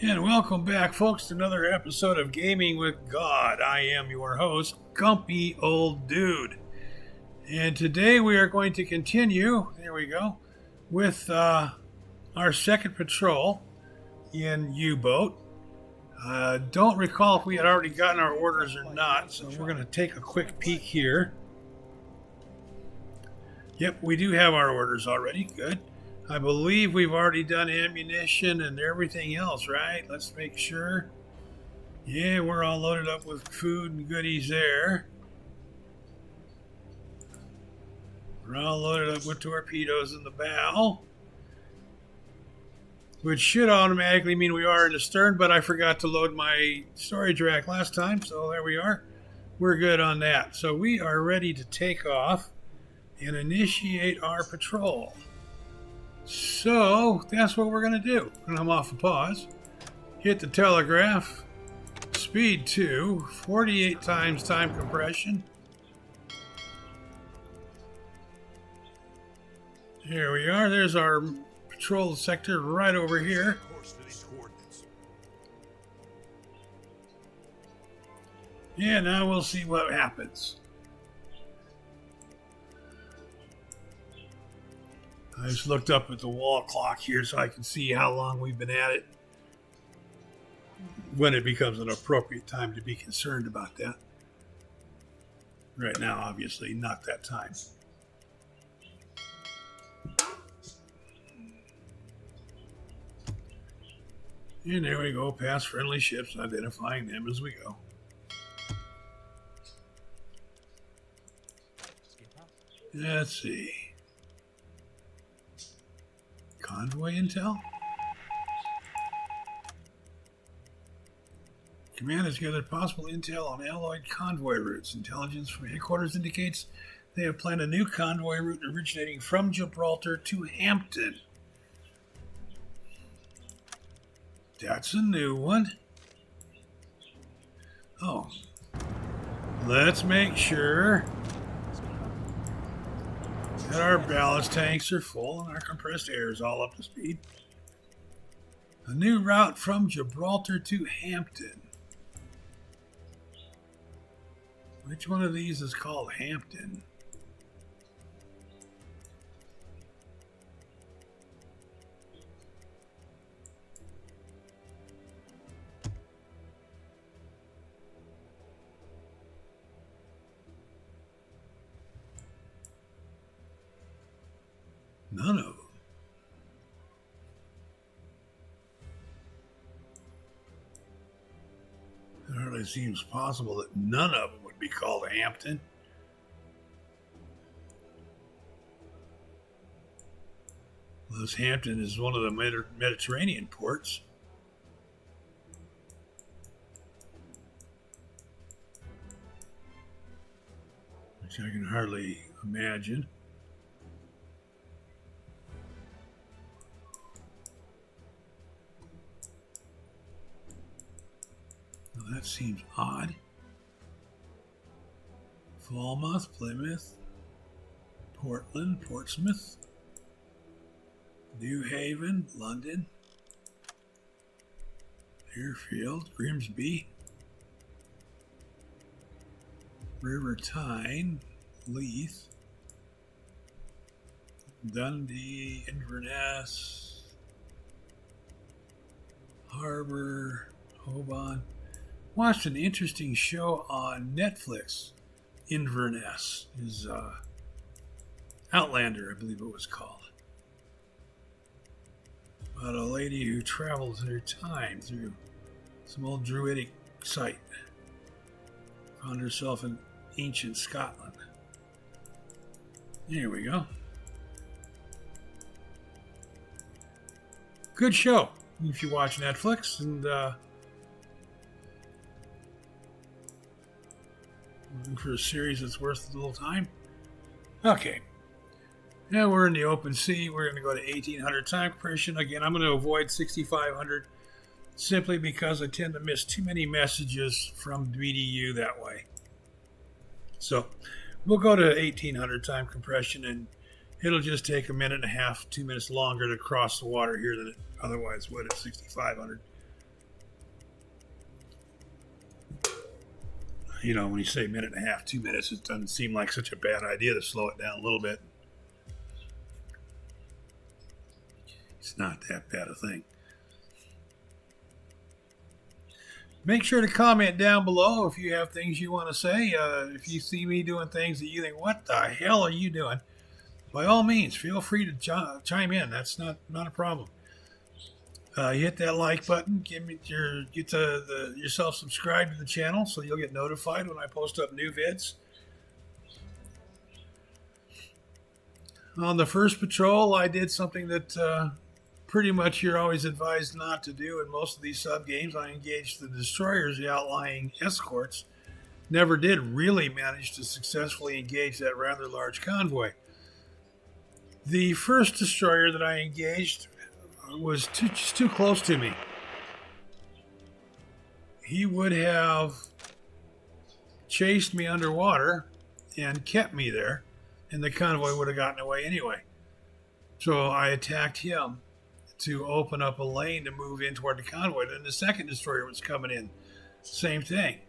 And welcome back, folks, to another episode of Gaming with God. I am your host, Gumpy Old Dude. And today we are going to continue, with our second patrol in U-Boat. Don't recall if we had already gotten our orders or not, so we're going to take a quick peek here. Yep, we do have our orders already. Good. I believe we've already done ammunition and everything else, right? Let's make sure. Yeah, we're all loaded up with food and goodies there. We're all loaded up with torpedoes in the bow, which should automatically mean we are in the stern, but I forgot to load my storage rack last time, so there we are. We're good on that. So we are ready to take off and initiate our patrol. So that's what we're going to do. And I'm off a pause. Hit the telegraph. Speed 2. 48 times time compression. Here we are. There's our patrol sector right over here. Yeah, now we'll see what happens. I just looked up at the wall clock here so I can see how long we've been at it, when it becomes an appropriate time to be concerned about that. Right now, obviously, not that time. And there we go, past friendly ships, identifying them as we go. Let's see. Convoy intel? Command has gathered possible intel on alloyed convoy routes. Intelligence from headquarters indicates they have planned a new convoy route originating from Gibraltar to Hampton. That's a new one. Oh. Let's make sure that our ballast tanks are full and our compressed air is all up to speed. A new route from Gibraltar to Hampton. Which one of these is called Hampton? None of them. It hardly seems possible that none of them would be called Hampton. Unless Hampton is one of the Mediterranean ports. Which I can hardly imagine. That seems odd. Falmouth, Plymouth, Portland, Portsmouth, New Haven, London, Deerfield, Grimsby, River Tyne, Leith, Dundee, Inverness, Harbor, Hobart. Watched an interesting show on Netflix. Inverness is Outlander, I believe it was called. About a lady who traveled her time through some old druidic site. Found herself in ancient Scotland. Here we go. Good show if you watch Netflix, and looking for a series that's worth a little time. Okay. Now we're in the open sea. We're going to go to 1800 time compression. Again, I'm going to avoid 6500 simply because I tend to miss too many messages from BDU that way. So we'll go to 1800 time compression, and it'll just take a minute and a half, 2 minutes longer to cross the water here than it otherwise would at 6500. When you say minute and a half, 2 minutes, it doesn't seem like such a bad idea to slow it down a little bit. It's not that bad a thing. Make sure to comment down below if you have things you want to say. If you see me doing things that you think, what the hell are you doing? By all means, feel free to chime in. That's not a problem. Hit that like button. Get yourself subscribed to the channel so you'll get notified when I post up new vids. On the first patrol, I did something that pretty much you're always advised not to do in most of these sub games. I engaged the destroyers, the outlying escorts. Never did really manage to successfully engage that rather large convoy. The first destroyer that I engaged was just too close to me. He would have chased me underwater and kept me there, and the convoy would have gotten away anyway. So I attacked him to open up a lane to move in toward the convoy. Then the second destroyer was coming in. Same thing.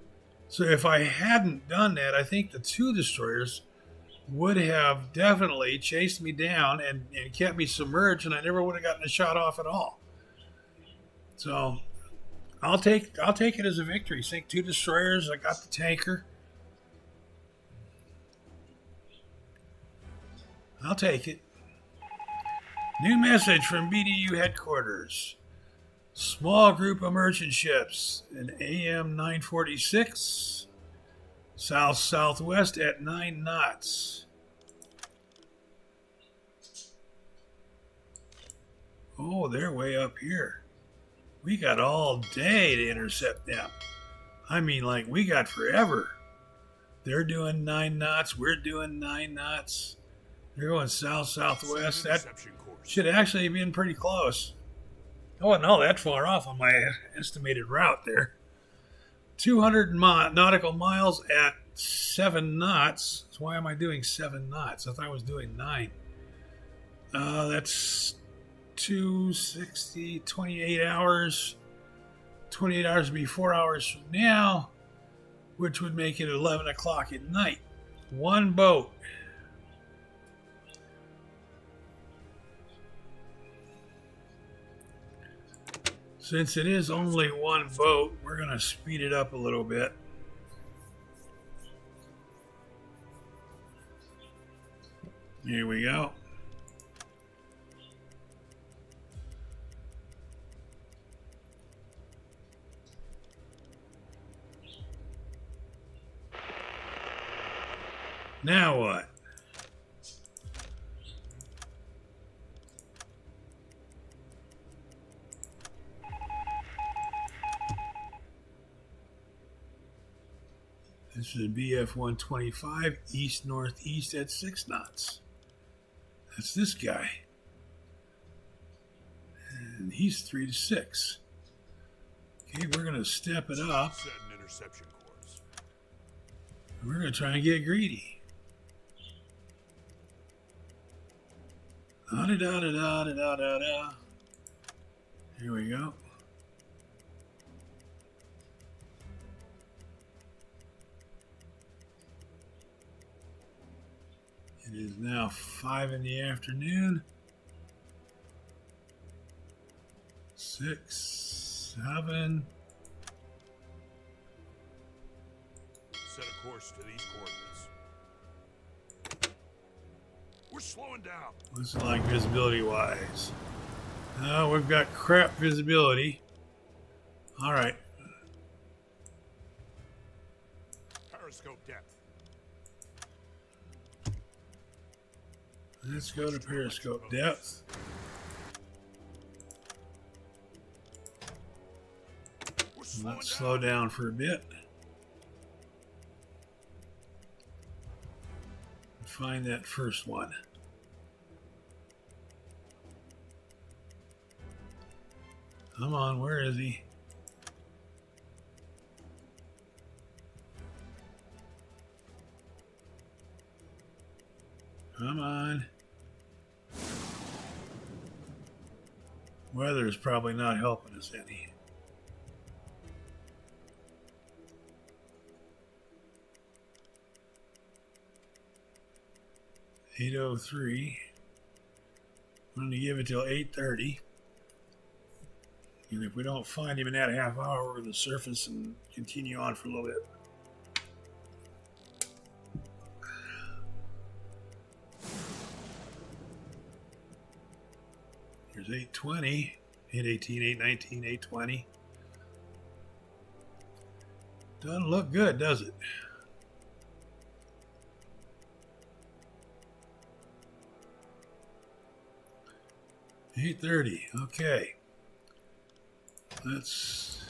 So if I hadn't done that, I think the two destroyers would have definitely chased me down and kept me submerged, and I never would have gotten a shot off at all. So I'll take it as a victory. Sink two destroyers. I got the tanker. I'll take it. New message from BDU headquarters. Small group of merchant ships in AM 946, south-southwest at 9 knots. Oh, they're way up here. We got all day to intercept them. I mean, like, we got forever. They're doing 9 knots. We're doing 9 knots. They're going south-southwest. That should actually have been pretty close. I wasn't all that far off on my estimated route there. 200 nautical miles at 7 knots. So why am I doing 7 knots? I thought I was doing 9. That's 260, 28 hours. 28 hours would be 4 hours from now, which would make it 11 o'clock at night. One boat. Since it is only one boat, we're going to speed it up a little bit. Here we go. Now what? This is BF 125, east-northeast at 6 knots. That's this guy. And he's 3 to 6. Okay, we're going to step it up. Set an interception course. We're going to try and get greedy. Da-da-da-da-da-da-da-da. Here we go. It is now 5 in the afternoon. 6, 7. Set a course to these coordinates. We're slowing down. What's it like visibility-wise? We've got crap visibility. All right. Periscope depth. Let's go to periscope depth. Let's slow down for a bit. Find that first one. Come on, where is he? Come on. Weather is probably not helping us any. 8:03. I'm going to give it till 8:30. And if we don't find him in that half hour, we're going to surface and continue on for a little bit. Here's 8:20, 8:18, 8:19, 8:20. Doesn't look good, does it? $8:30. Okay. Let's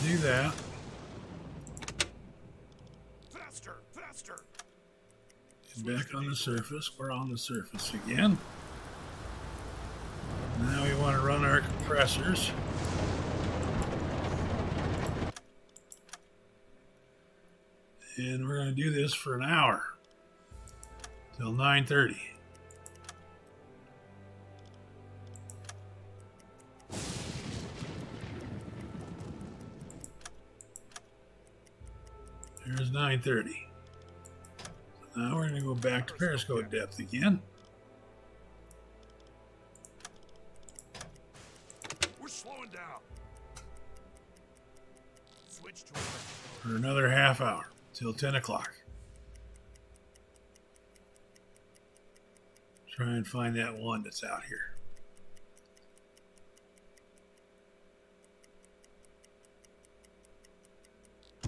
do that. Faster, faster. And back on the surface. We're on the surface again. Now we want to run our compressors. And we're going to do this for an hour till 9:30. There's 9:30. So now we're going to go back to periscope depth again. We're slowing down. Switch to For another half hour till 10 o'clock. Try and find that one that's out here.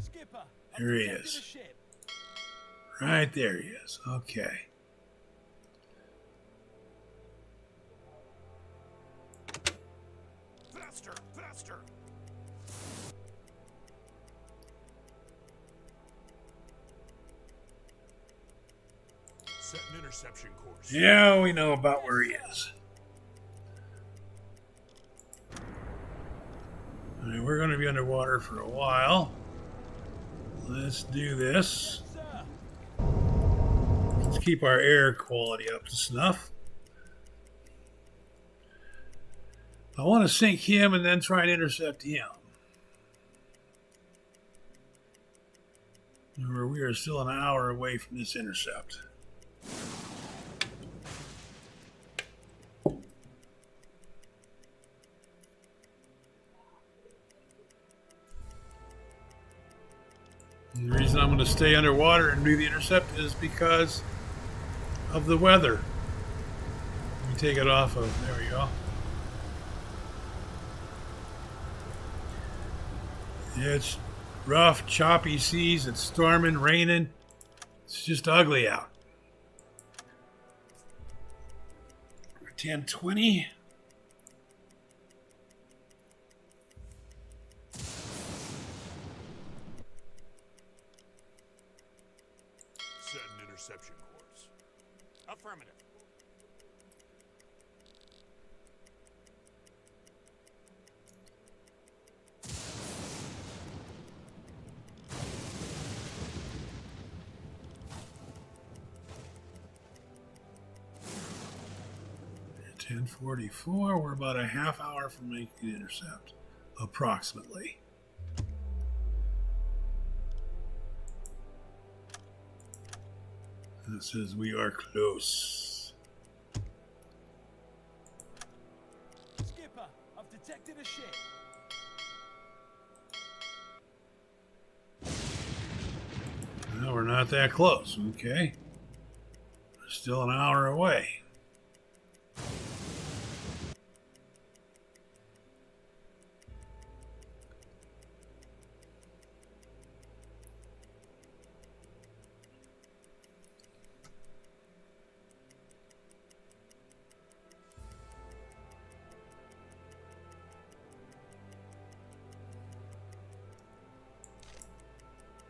Skipper, There he is. Right there he is. Okay. faster, faster. Set an interception course. Yeah, we know about where he is. All right, we're going to be underwater for a while. Let's do this. Let's keep our air quality up to snuff. I want to sink him and then try and intercept him. Remember, we are still an hour away from this intercept. And the reason I'm going to stay underwater and do the intercept is because of the weather. Let me take it off of, there we go. It's rough, choppy seas. It's storming, raining. It's just ugly out. 10:20. Set an interception course. Affirmative. At 10:44. We're about a half hour from making the intercept, approximately. And it says we are close. Skipper, I've detected a ship. No, we're not that close. Okay. We're still an hour away.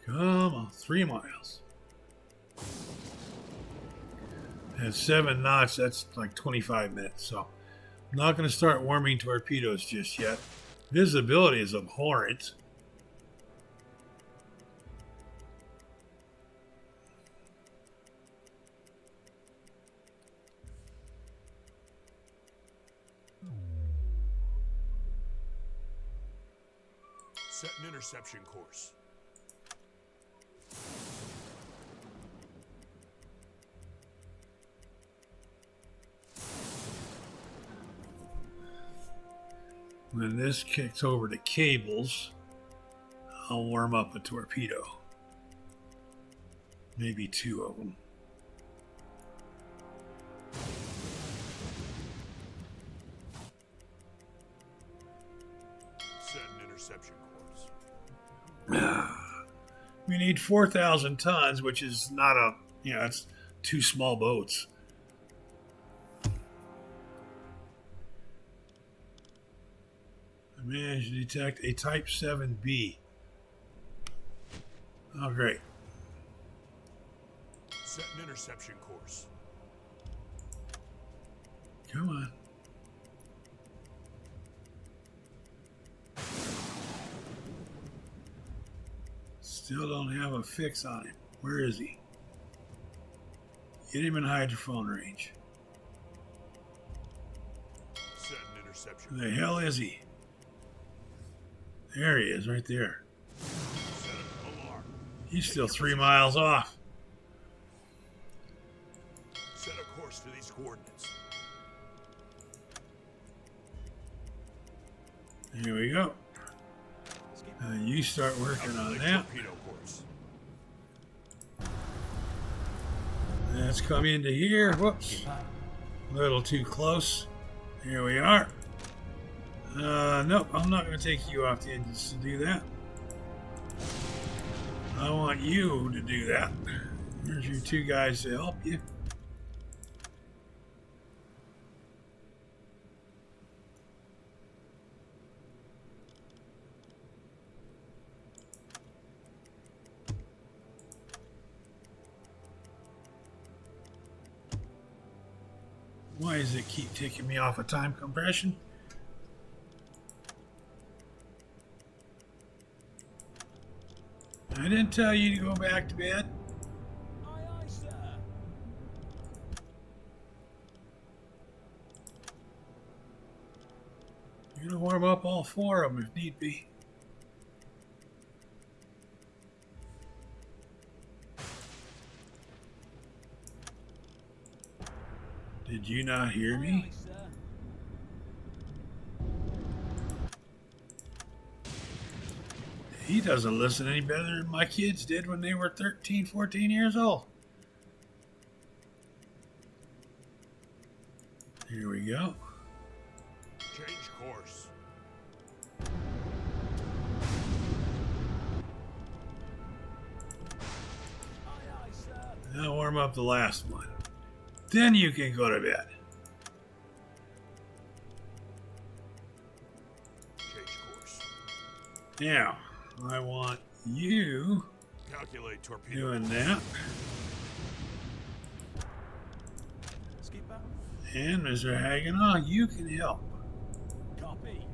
Come on, 3 miles. At 7 knots, that's like 25 minutes. So I'm not going to start warming torpedoes just yet. Visibility is abhorrent. Set an interception course. When this kicks over to cables, I'll warm up a torpedo. Maybe 2 of them. Set an interception course. We need 4,000 tons, which is not a, it's 2 small boats. I managed to detect a Type 7B. Oh, great. Set an interception course. Come on. Still don't have a fix on him. Where is he? Get him in hydrophone range. Set an interception. Where the hell is he? There he is, right there. Set an alarm. He's still 3 miles off. Set a course to these coordinates. Here we go. You start working on that. Torpedo course. Let's come into here. Whoops. A little too close. Here we are. Nope, I'm not going to take you off the engines to do that. I want you to do that. Here's your 2 guys to help you. Why does it keep taking me off of time compression? I didn't tell you to go back to bed. Aye, aye, sir. You're going to warm up all 4 of them if need be. Did you not hear me? Aye, sir. He doesn't listen any better than my kids did when they were 13, 14 years old. Here we go. Change course. Aye, aye, sir. Now warm up the last one. Then you can go to bed. Change course. Now, I want you Calculate torpedo. doing that. Skipper. And Mr. Hagenow, you can help. Copy.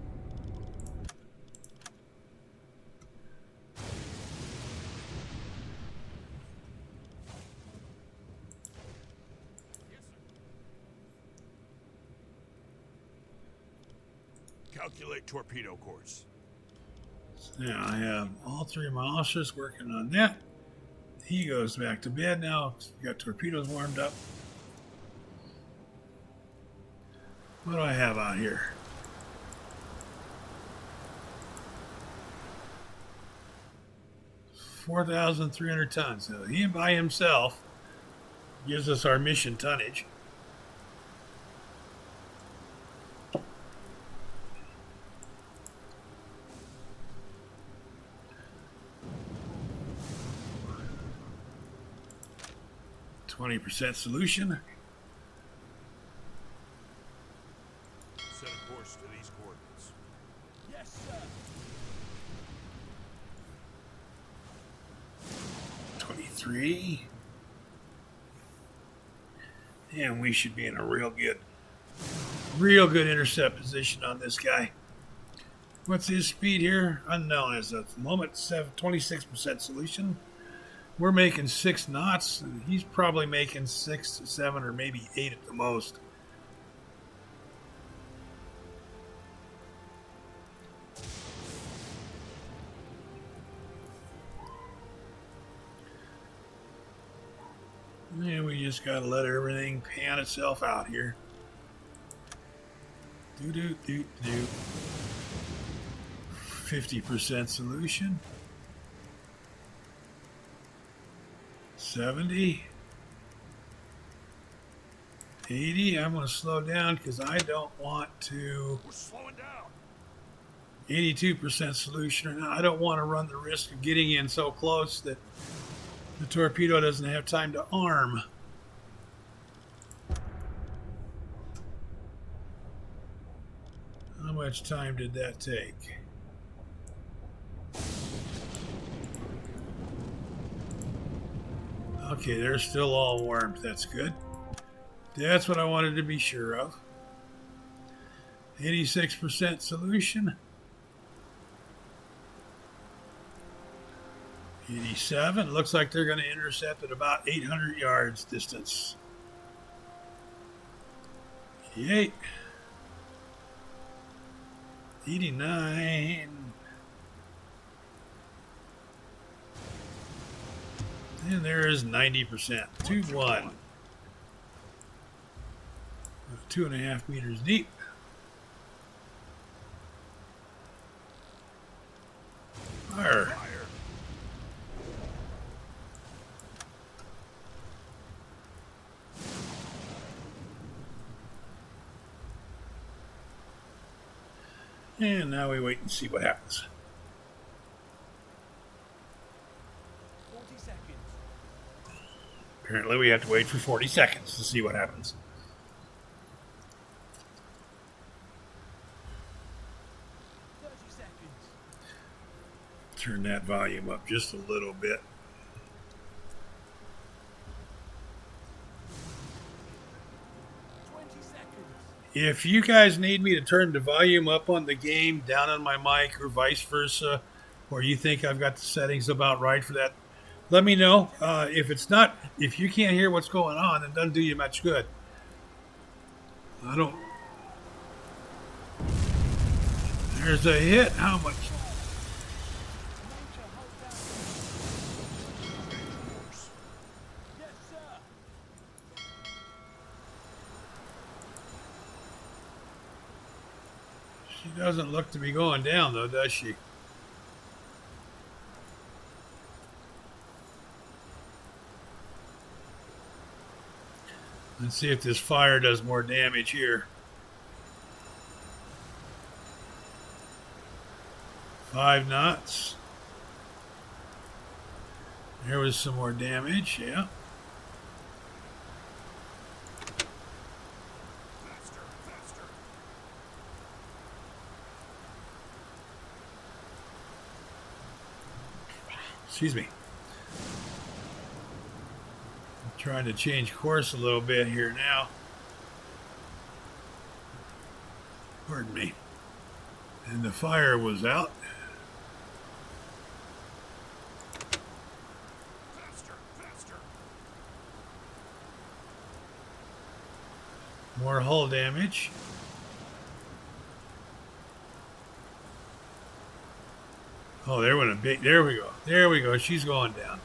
Calculate torpedo course. Now I have all 3 of my officers working on that. He goes back to bed now. We got torpedoes warmed up. What do I have out here? $4,300 tons. So he by himself gives us our mission tonnage. %, solution. Set a course to these coordinates. Yes, sir. 23. And we should be in a real good intercept position on this guy. What's his speed here? Unknown as of the moment. 26% solution. We're making 6 knots. He's probably making 6 to 7 or maybe 8 at the most. And we just gotta let everything pan itself out here. Do. 50% solution. 70. 80. I'm going to slow down because I don't want to. We're slowing down. 82% solution. I don't want to run the risk of getting in so close that the torpedo doesn't have time to arm. How much time did that take? Okay, they're still all warmed. That's good. That's what I wanted to be sure of. 86% solution. 87. Looks like they're going to intercept at about 800 yards distance. 88. 89. And there is 90%. 2-1. 2.5 meters deep. Fire. And now we wait and see what happens. 40 seconds. Apparently we have to wait for 40 seconds to see what happens. 30 seconds. Turn that volume up just a little bit. 20 seconds. If you guys need me to turn the volume up on the game, down on my mic, or vice versa, or you think I've got the settings about right for that, let me know. If you can't hear what's going on, it doesn't do you much good. I don't. There's a hit. How much? Major, hold down. Yes, sir. She doesn't look to be going down, though, does she? Let's see if this fire does more damage here. 5 knots. There was some more damage, yeah. Faster, faster. Excuse me. I'm trying to change course a little bit here now. Pardon me. And the fire was out. Faster, faster. More hull damage. Oh, there went a big. There we go. There we go. She's going down.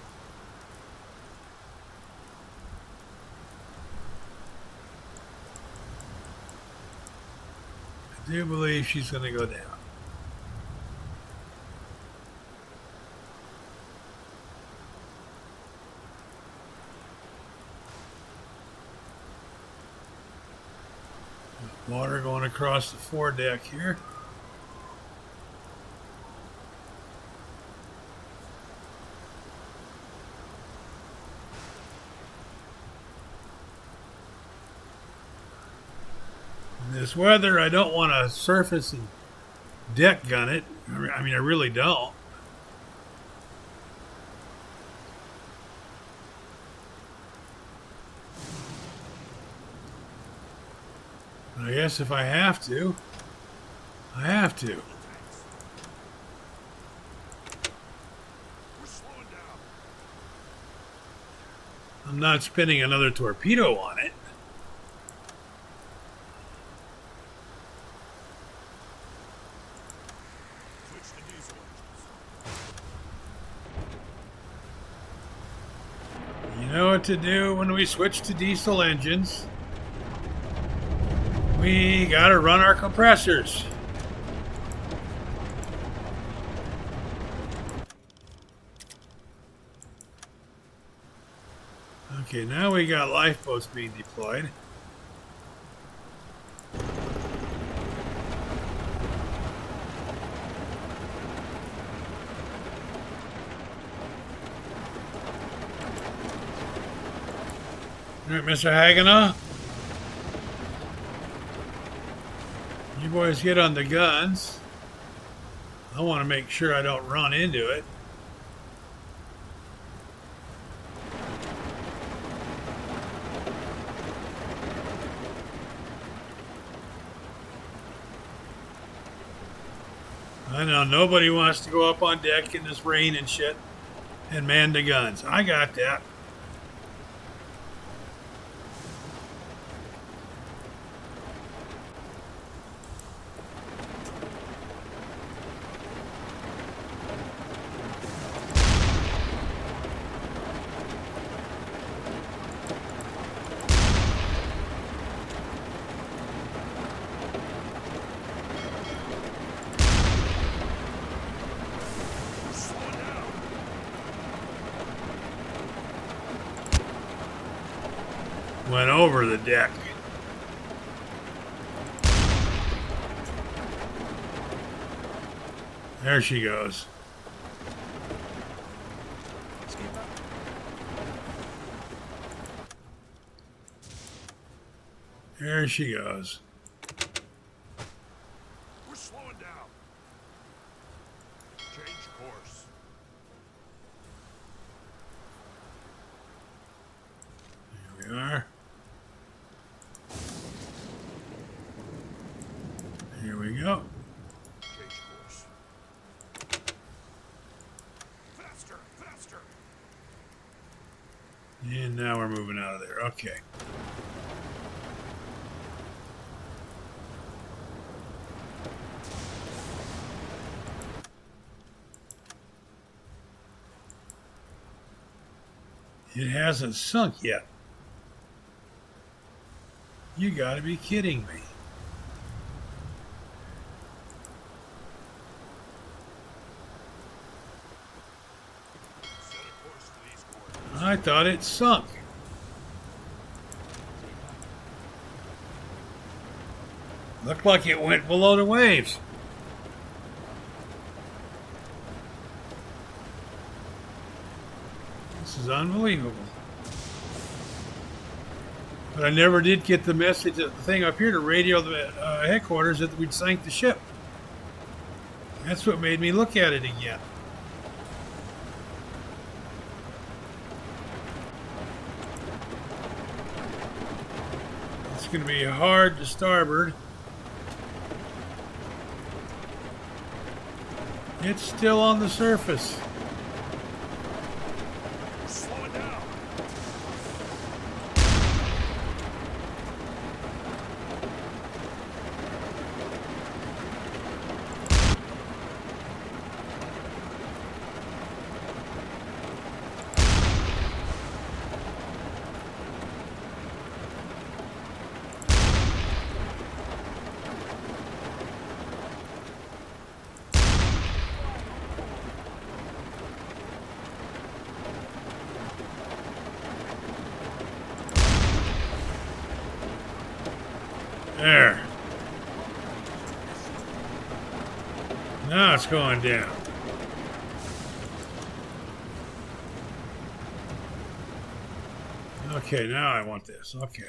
I do believe she's going to go down. Water going across the foredeck here. In this weather, I don't want to surface and deck gun it. I mean, I really don't. But I guess if I have to, I have to. We're slowing down. I'm not spinning another torpedo on it. Switch to diesel engines. You know what to do when we switch to diesel engines. We gotta run our compressors. Okay, now we got lifeboats being deployed. All right, Mr. Haganah. You boys get on the guns. I want to make sure I don't run into it. I know nobody wants to go up on deck in this rain and shit and man the guns. I got that. Went over the deck. There she goes. There she goes. We're slowing down. Change course. Here we are. Here we go. Change course. Faster, faster. And now we're moving out of there. Okay. It hasn't sunk yet. You gotta be kidding me. Set a course to these coordinates. I thought it sunk. Looked like it went below the waves. This is unbelievable. But I never did get the message, the thing up here to radio the headquarters that we'd sank the ship. That's what made me look at it again. It's going to be hard to starboard. It's still on the surface. Slow it down. There. Now it's going down. Okay, now I want this. Okay.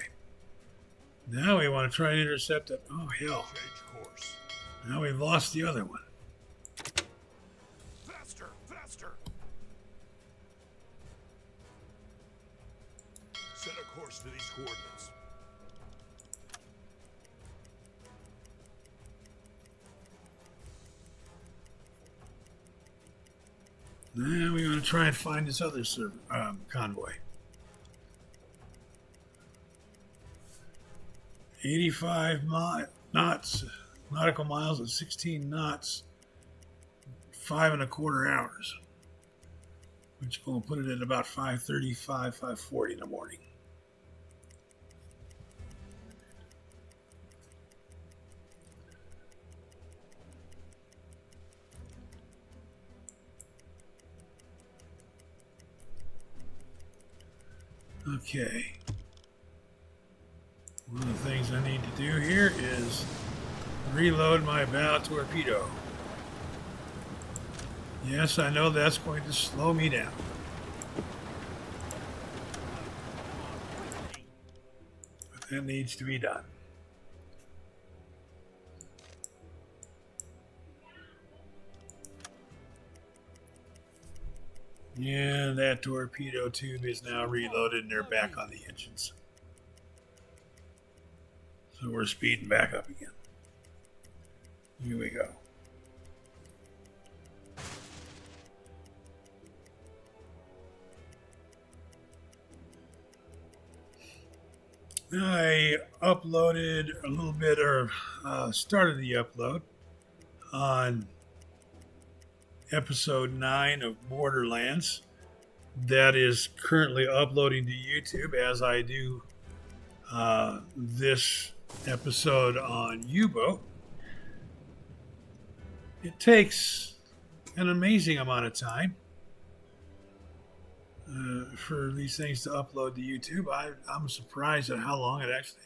Now we want to try and intercept it. Oh, hell. Change course. Now we've lost the other one. Faster, faster. Set a course to these coordinates. Now we want to try and find this other convoy. 85 knots, nautical miles at 16 knots, 5.25 hours, which will put it at about 5:35, 5:40 in the morning. Okay. One of the things I need to do here is reload my bow torpedo. Yes, I know that's going to slow me down. But that needs to be done. And that torpedo tube is now reloaded and they're back on the engines. So we're speeding back up again. Here we go. I uploaded a little bit, or started the upload on episode 9 of Borderlands. That is currently uploading to YouTube as I do this episode on UBOAT. It takes an amazing amount of time for these things to upload to YouTube. I'm surprised at how long it actually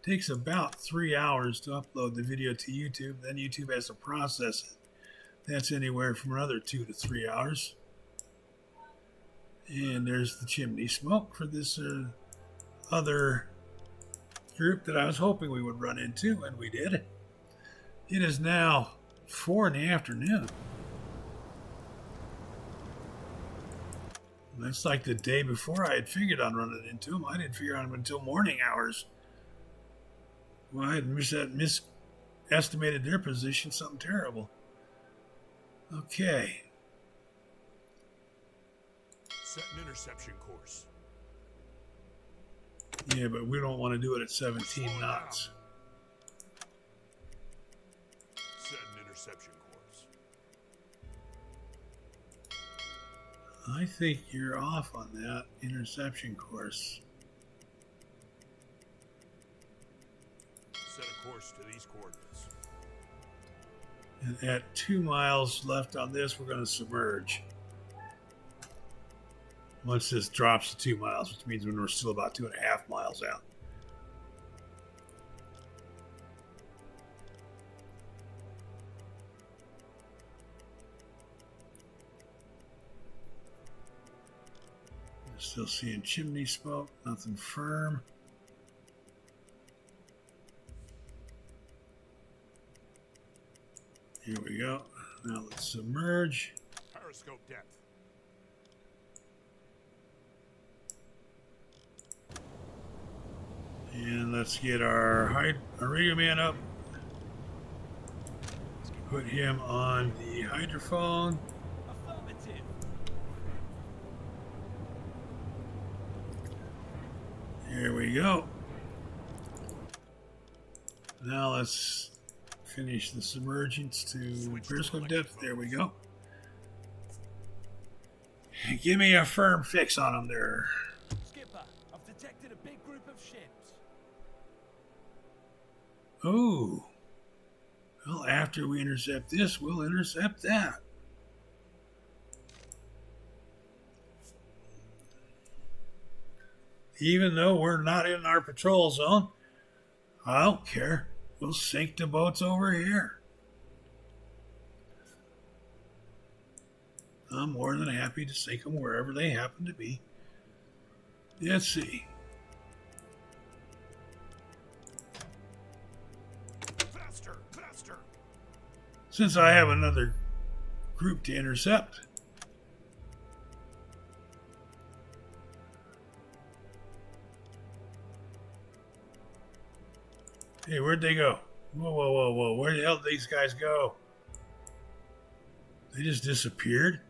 takes. About 3 hours to upload the video to YouTube. Then YouTube has to process it. That's anywhere from another 2 to 3 hours. And there's the chimney smoke for this other group that I was hoping we would run into, and we did. It is now 4 in the afternoon. That's like the day before I had figured on running into him. I didn't figure on him until morning hours. Well, I had misestimated their position, something terrible. Okay. Set an interception course. Yeah, but we don't want to do it at 17 knots. Set an interception course. I think you're off on that interception course. Set a course to these coordinates. And at 2 miles left on this, we're going to submerge. Once this drops to 2 miles, which means we're still about 2.5 miles out. Still seeing chimney smoke, nothing firm. Here we go. Now let's submerge. Periscope depth. And let's get our radio man up. Put him on the hydrophone. Affirmative. Here we go. Now let's finish the submergence to periscope depth. There we go. Give me a firm fix on them there. Skipper, I've detected a big group of ships. Oh. Well, after we intercept this, we'll intercept that. Even though we're not in our patrol zone, I don't care. We'll sink the boats over here. I'm more than happy to sink them wherever they happen to be. Let's see. Faster, faster. Since I have another group to intercept, hey, where'd they go? Whoa, whoa, whoa, whoa. Where the hell did these guys go? They just disappeared?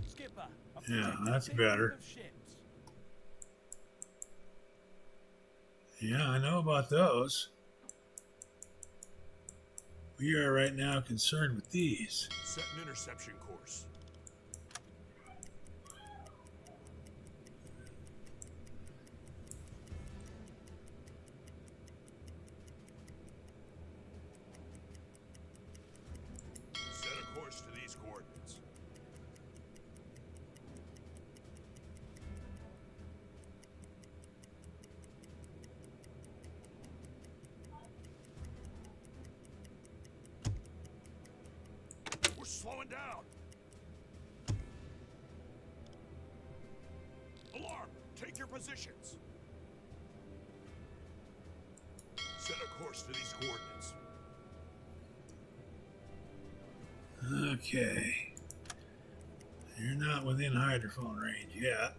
Skipper, I've Yeah, detected a that's big better. group of ships. Yeah, I know about those. We are right now concerned with these. Set an interception course. Set a course to these coordinates. slowing down. Alarm! Take your positions. Set a course to these coordinates. Okay. You're not within hydrophone range yet.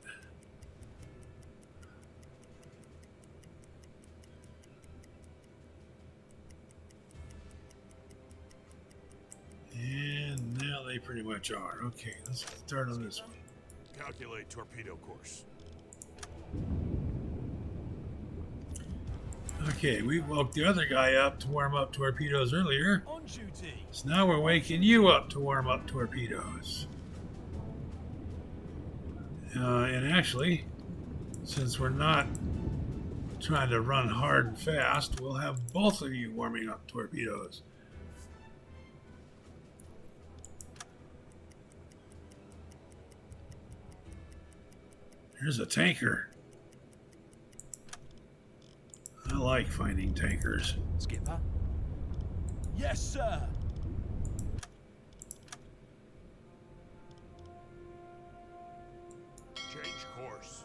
And now they pretty much are. Okay, let's start on this one. Calculate torpedo course. Okay, we woke the other guy up to warm up torpedoes earlier. On duty. So now we're waking you up to warm up torpedoes. And actually, since we're not trying to run hard and fast, we'll have both of you warming up torpedoes. Here's a tanker. I like finding tankers. Skipper. Yes, sir. Change course.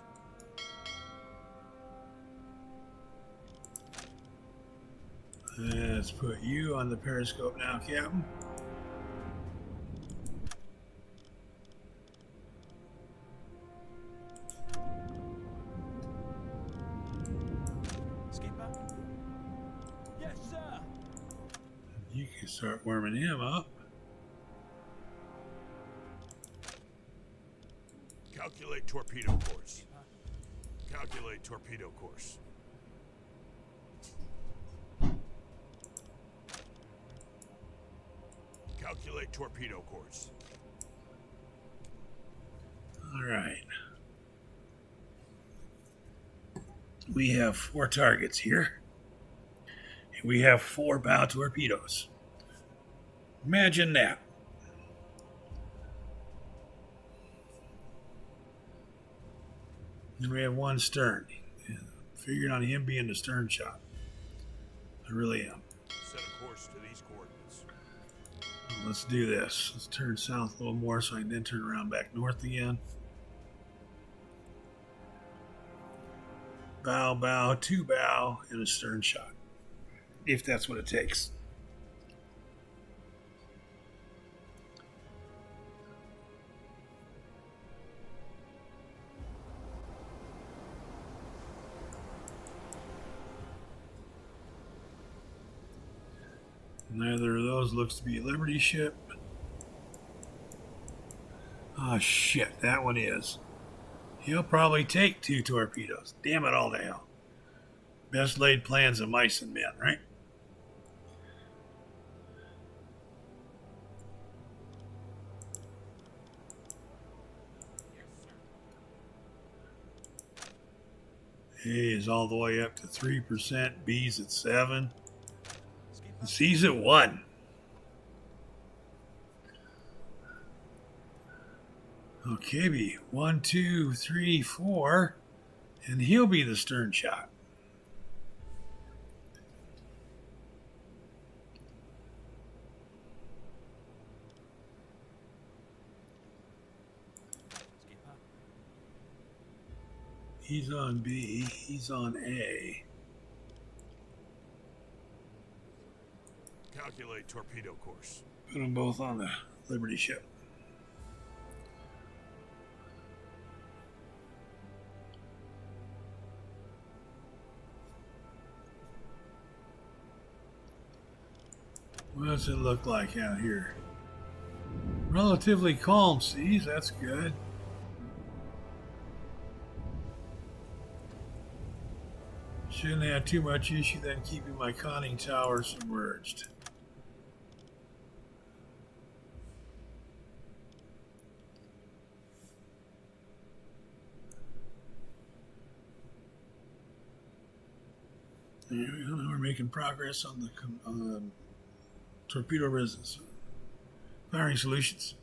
Let's put you on the periscope now, Captain. Skipper. Yes, sir. You can start warming him up. Calculate torpedo course. Calculate torpedo course. Calculate torpedo course. All right. We have 4 targets here. And we have 4 bow torpedoes. Imagine that. And we have 1 stern. Figured on him being the stern shot. I really am. Set a course to these coordinates. Let's do this. Let's turn south a little more so I can then turn around back north again. Bow, bow, 2 bow, and a stern shot. If that's what it takes. Neither of those looks to be a Liberty ship. Oh shit, that one is. He'll probably take 2 torpedoes. Damn it all to hell. Best laid plans of mice and men, right? A is all the way up to 3%. B's at 7. C's at 1. Okay, B. 1, 2, 3, 4. And he'll be the stern shot. Skipper. He's on B. He's on A. Calculate torpedo course. Put them both on the Liberty ship. What's it look like out here? Relatively calm seas, that's good. Shouldn't have too much issue then keeping my conning tower submerged. There we go. Now we're making progress on the torpedo resistance firing solutions.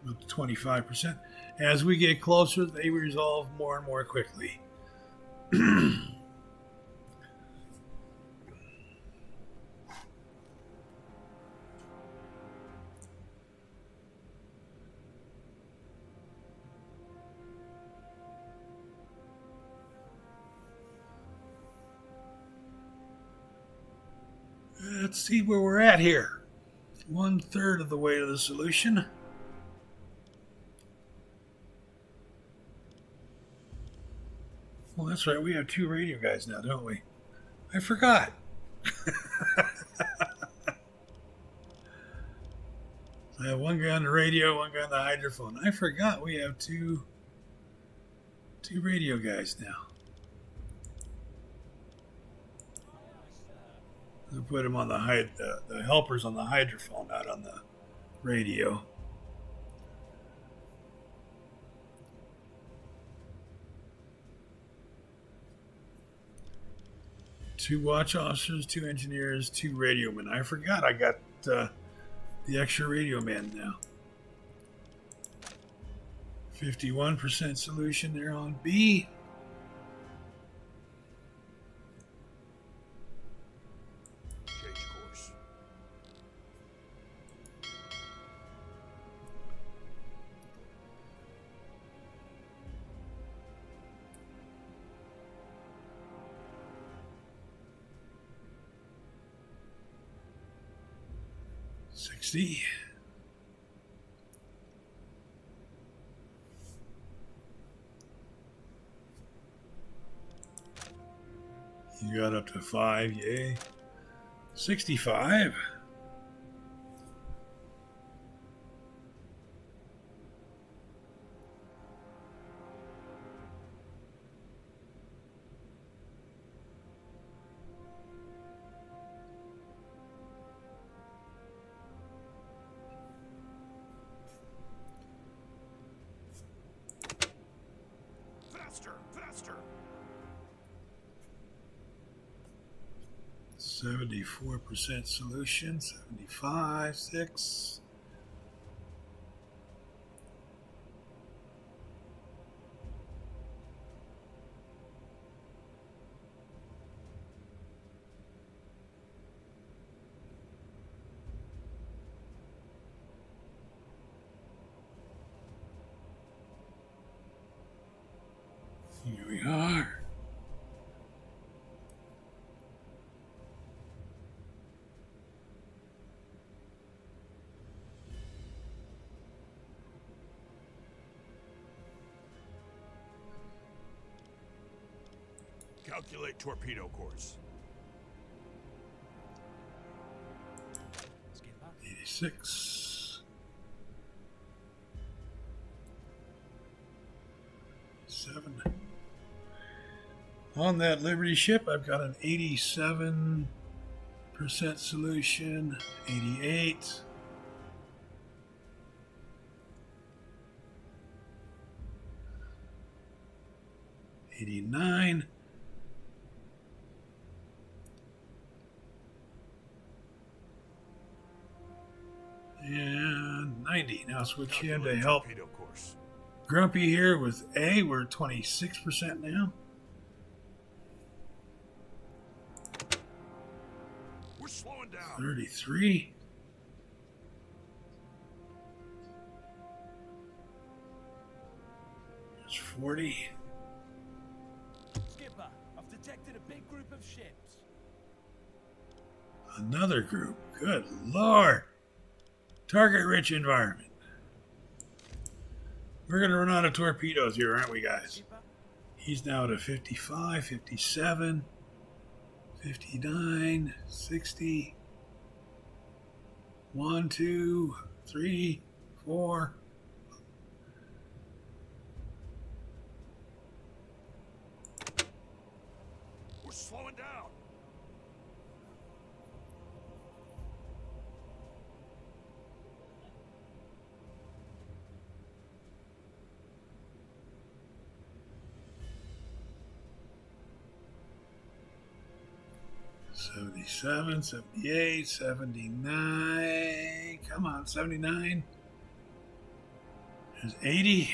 Up to 25%. As we get closer, they resolve more and more quickly. let's see where we're at here. 1/3 of the way to the solution. Well, that's right. We have 2 radio guys now, don't we? I forgot. I have one guy on the radio, one guy on the hydrophone. I forgot we have two radio guys now. I'll put them on the helpers on the hydrophone, not on the radio. Two watch officers, 2 engineers, 2 radio men. I forgot I got the extra radio man now. 51% solution there on B. Change course. $60. You got up to 5, yay. 65. Faster, faster. 74% solution, 75, 6. Here we are. Calculate torpedo course. Skipper. 86. 7. On that Liberty ship, I've got an 87% solution, 88. $89. And 90. Now switch in to help Torpedo course. Grumpy here with A. We're 26% now. We're slowing down. 33. There's 40. Skipper, I've detected a big group of ships. Another group. Good Lord. Target rich environment. We're going to run out of torpedoes here, aren't we, guys? Skipper. He's now to 55, 57, 59, 60. 1, 2, 3, 4. We're slowing down. $77, $78, $79. Come on, $79. There's $80.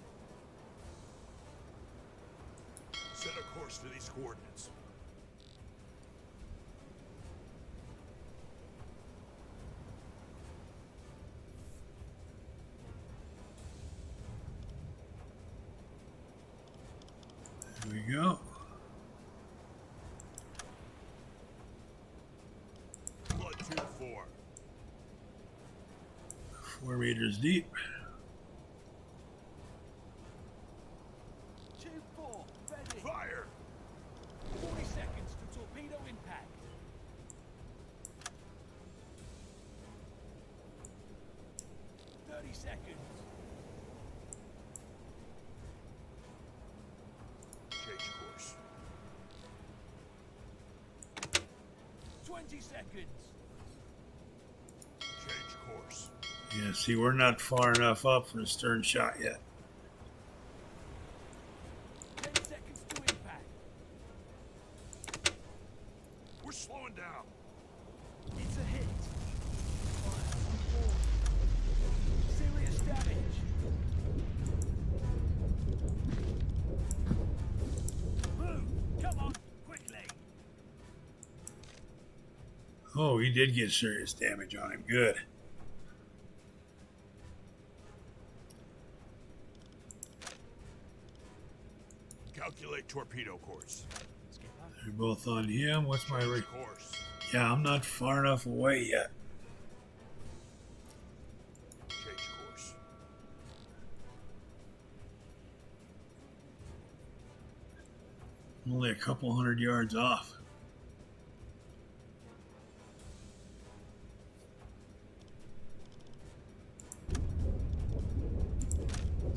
Set a course to these coordinates. There we go. Blood 2-4. 4 meters deep. 2-4, ready. Fire! 40 seconds to torpedo impact. 30 seconds. Change course. 20 seconds. Change course. Yeah, see, we're not far enough up for a stern shot yet. 10 seconds to impact. We're slowing down. It's a hit. Fire on board. Serious damage. Move! Come on, quickly! Oh, he did get serious damage on him. Good. Calculate torpedo course. Skipper, They're both on him. What's my Change course. Yeah, I'm not far enough away yet. Change course. I'm only a couple hundred yards off.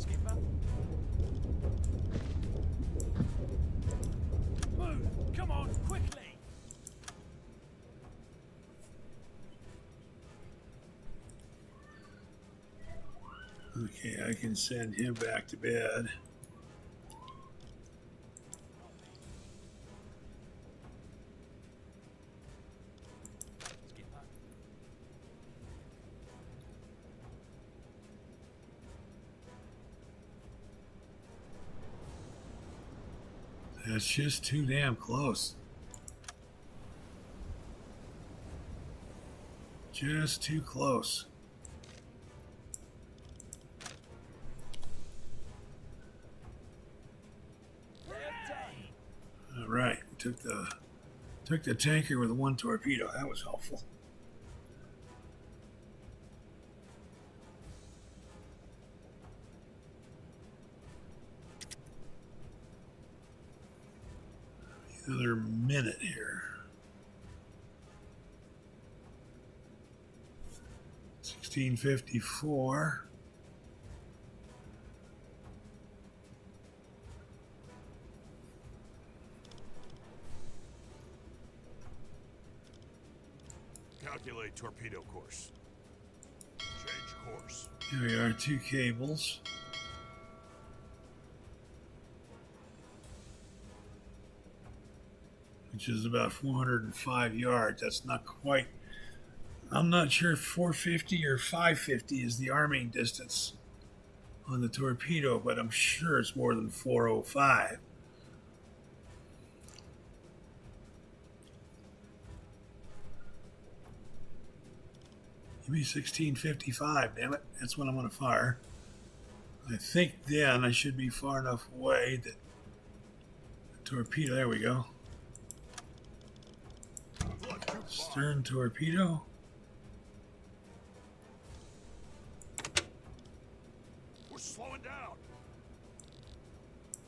skipper. Move! Come on, quickly! Okay, I can send him back to bed. Skipper. That's just too damn close. Just too close. They're done. All right, took the tanker with one torpedo. That was helpful. Another minute here. 1654. Calculate torpedo course. Change course. Here we are, 2 cables. Which is about 405 yards. That's not quite. I'm not sure if 450 or 550 is the arming distance on the torpedo, but I'm sure it's more than 405. Give me 1655, damn it. That's when I'm going to fire. I think then I should be far enough away that the torpedo, there we go. Blood 2-5. Stern torpedo. We're slowing down.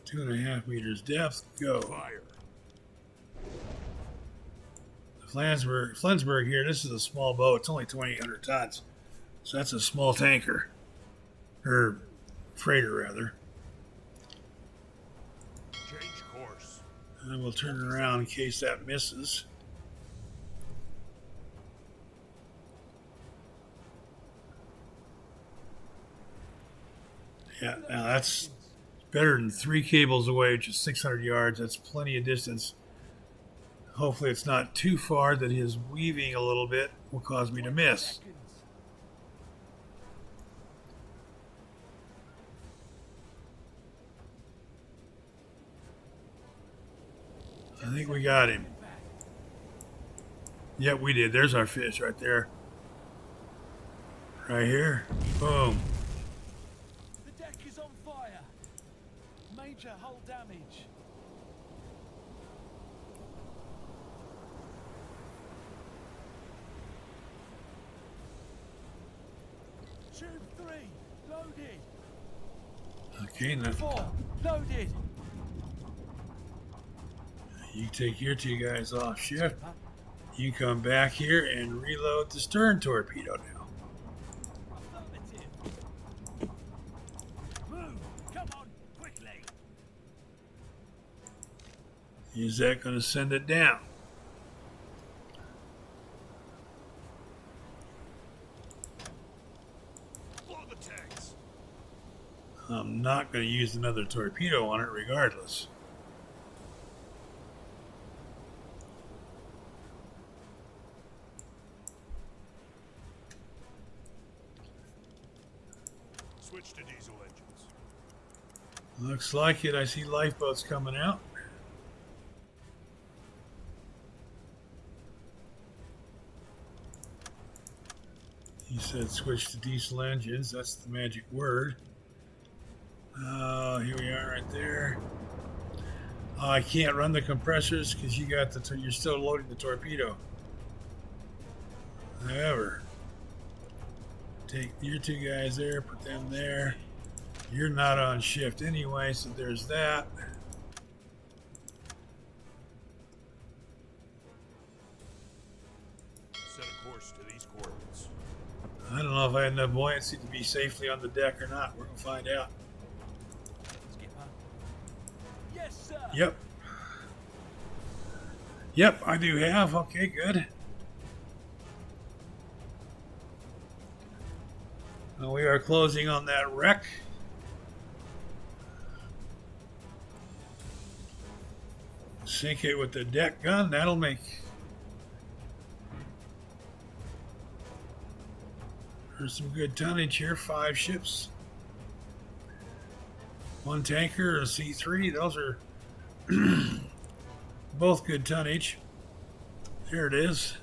2.5 meters depth, go. Fire. Flensburg here, this is a small boat. It's only 2,800 tons. So that's a small tanker. Or freighter, rather. Change course. And we'll turn it around in case that misses. Yeah, now that's better than 3 cables away, which is 600 yards. That's plenty of distance. Hopefully it's not too far that his weaving a little bit will cause me to miss. Seconds. I think we got him. Yep, we did. There's our fish right there. Right here. Boom. The deck is on fire. Major hull damage. Tube 3, loaded. Okay, now 4, loaded. you take your two guys off shift. You come back here and reload the stern torpedo now. Affirmative. Move. Come on, quickly. Is that going to send it down? Blow the tanks. I'm not going to use another torpedo on it regardless. Switch to diesel engines. Looks like it. I see lifeboats coming out. He said switch to diesel engines. That's the magic word. Here we are right there. I can't run the compressors because you got the you're still loading the torpedo. However, take your two guys there, put them there. You're not on shift anyway, so there's that. Set a course to these coordinates. I don't know if I had enough buoyancy to be safely on the deck or not. We're gonna find out. Skipper. Yes, sir. Yep. Yep, I do have. Okay, good. Well, we are closing on that wreck. Sink it with the deck gun. That'll make... There's some good tonnage here. 5 ships. 1 tanker, a C3. Those are both good tonnage. There it is.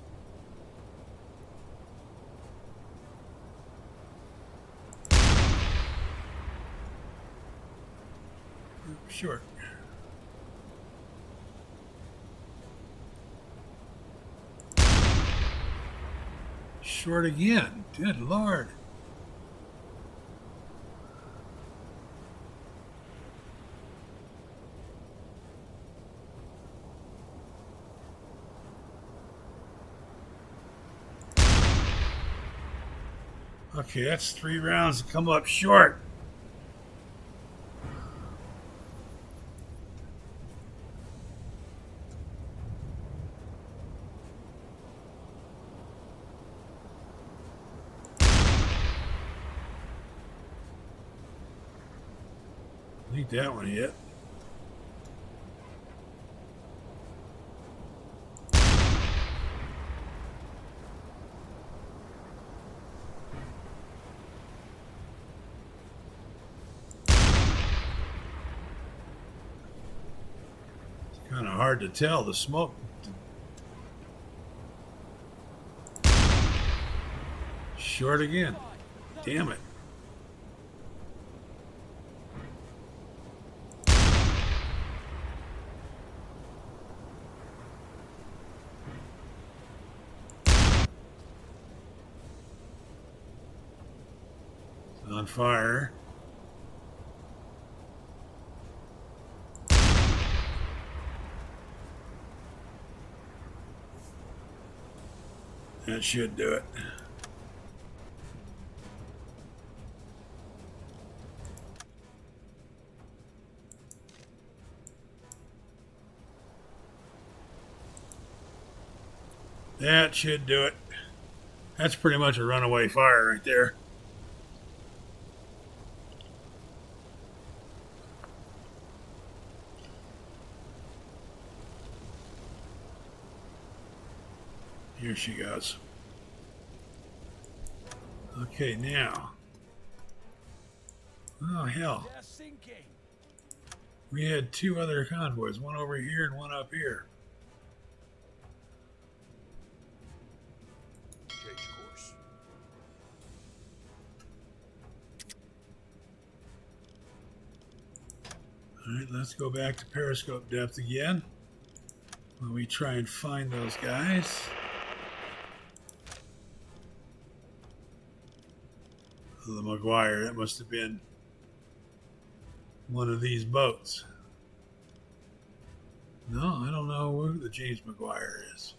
Short. Short again. Good Lord. Okay, that's 3 rounds to come up short. I think that one hit. It's kind of hard to tell the smoke. Short again. Damn it. On fire. That should do it. That should do it. That's pretty much a runaway fire right there. Here she goes. Okay, now. Oh, hell. They're sinking. We had two other convoys, one over here and one up here. Change course. All right, let's go back to periscope depth again while we try and find those guys. The McGuire, that must have been one of these boats. No, I don't know who the James McGuire is.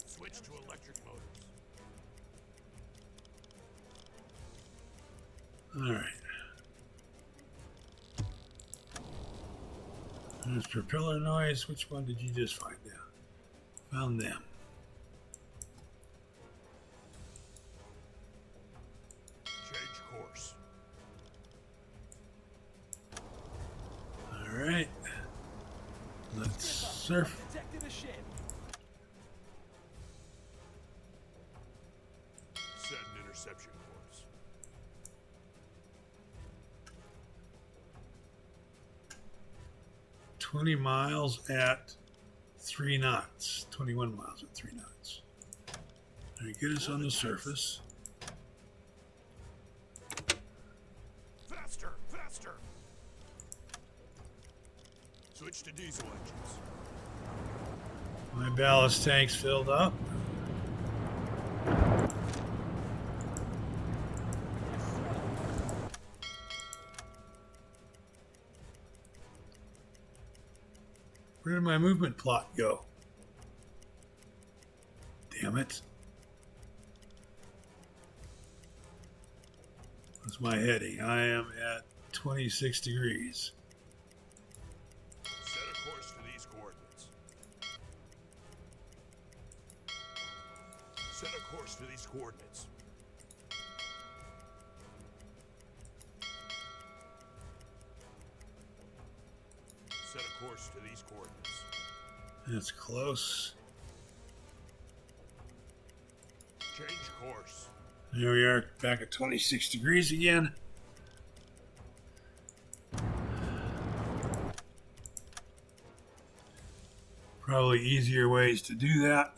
Switch to electric motors. All right. There's propeller noise. Which one did you just find now? Found them. Change course. All right. Let's surf. Detected a ship. Set an interception course. "20 miles at 3 knots. 21 miles at 3 knots. All right, get us on the surface. Faster! Faster! Switch to diesel engines. My ballast tank's filled up. Where did my movement plot go? Damn it. What's my heading? I am at 26 degrees. Set a course to these coordinates. Set a course to these coordinates. Set a course to these coordinates. That's close. Change course. There we are, back at 26 degrees again. Probably easier ways to do that.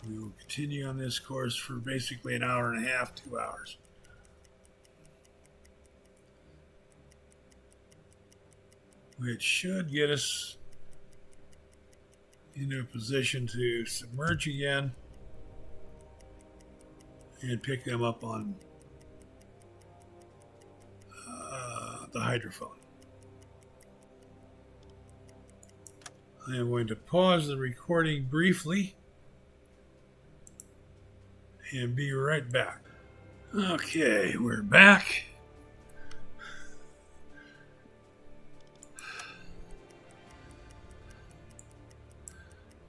We will continue on this course for basically an hour and a half, 2 hours. Which should get us into a position to submerge again and pick them up on the hydrophone. I am going to pause the recording briefly and be right back. Okay, we're back.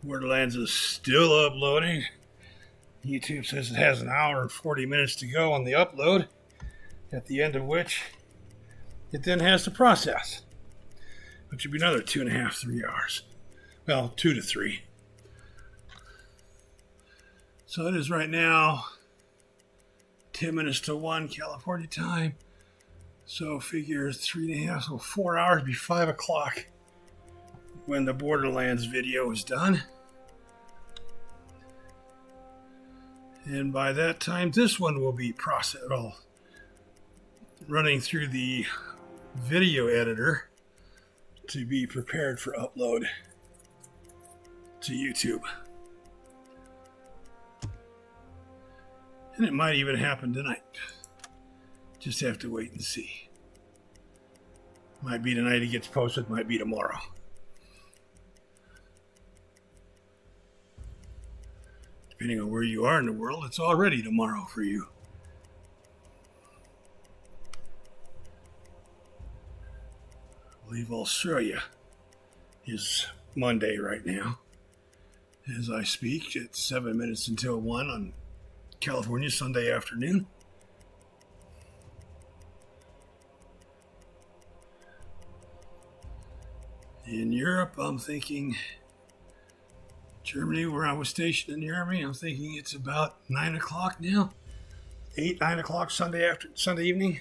Borderlands is still uploading. YouTube says it has an hour and 40 minutes to go on the upload, at the end of which it then has to process, which would be another 2.5, 3 hours. Well, 2 to 3. So it is right now 10 minutes to 1 California time. So figure 3.5, so 4 hours, be 5 o'clock when the Borderlands video is done. And by that time, this one will be processed, running through the video editor to be prepared for upload to YouTube. And it might even happen tonight. Just have to wait and see. Might be tonight it gets posted, might be tomorrow. Depending on where you are in the world, it's already tomorrow for you. I believe Australia is Monday right now. As I speak, it's 7 minutes until 1 on California Sunday afternoon. In Europe, I'm thinking Germany, where I was stationed in the army, I'm thinking it's about 9 o'clock now. 9 o'clock Sunday evening.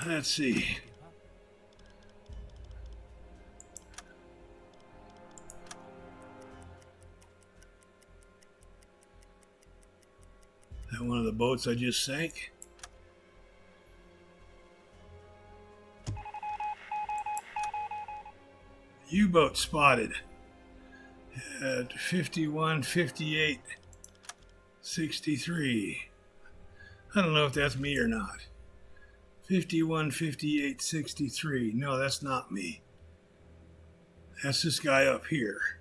Let's see. That one of the boats I just sank. U-boat spotted at 51:58:63. I don't know if that's me or not. 51:58:63. No, that's not me. That's this guy up here.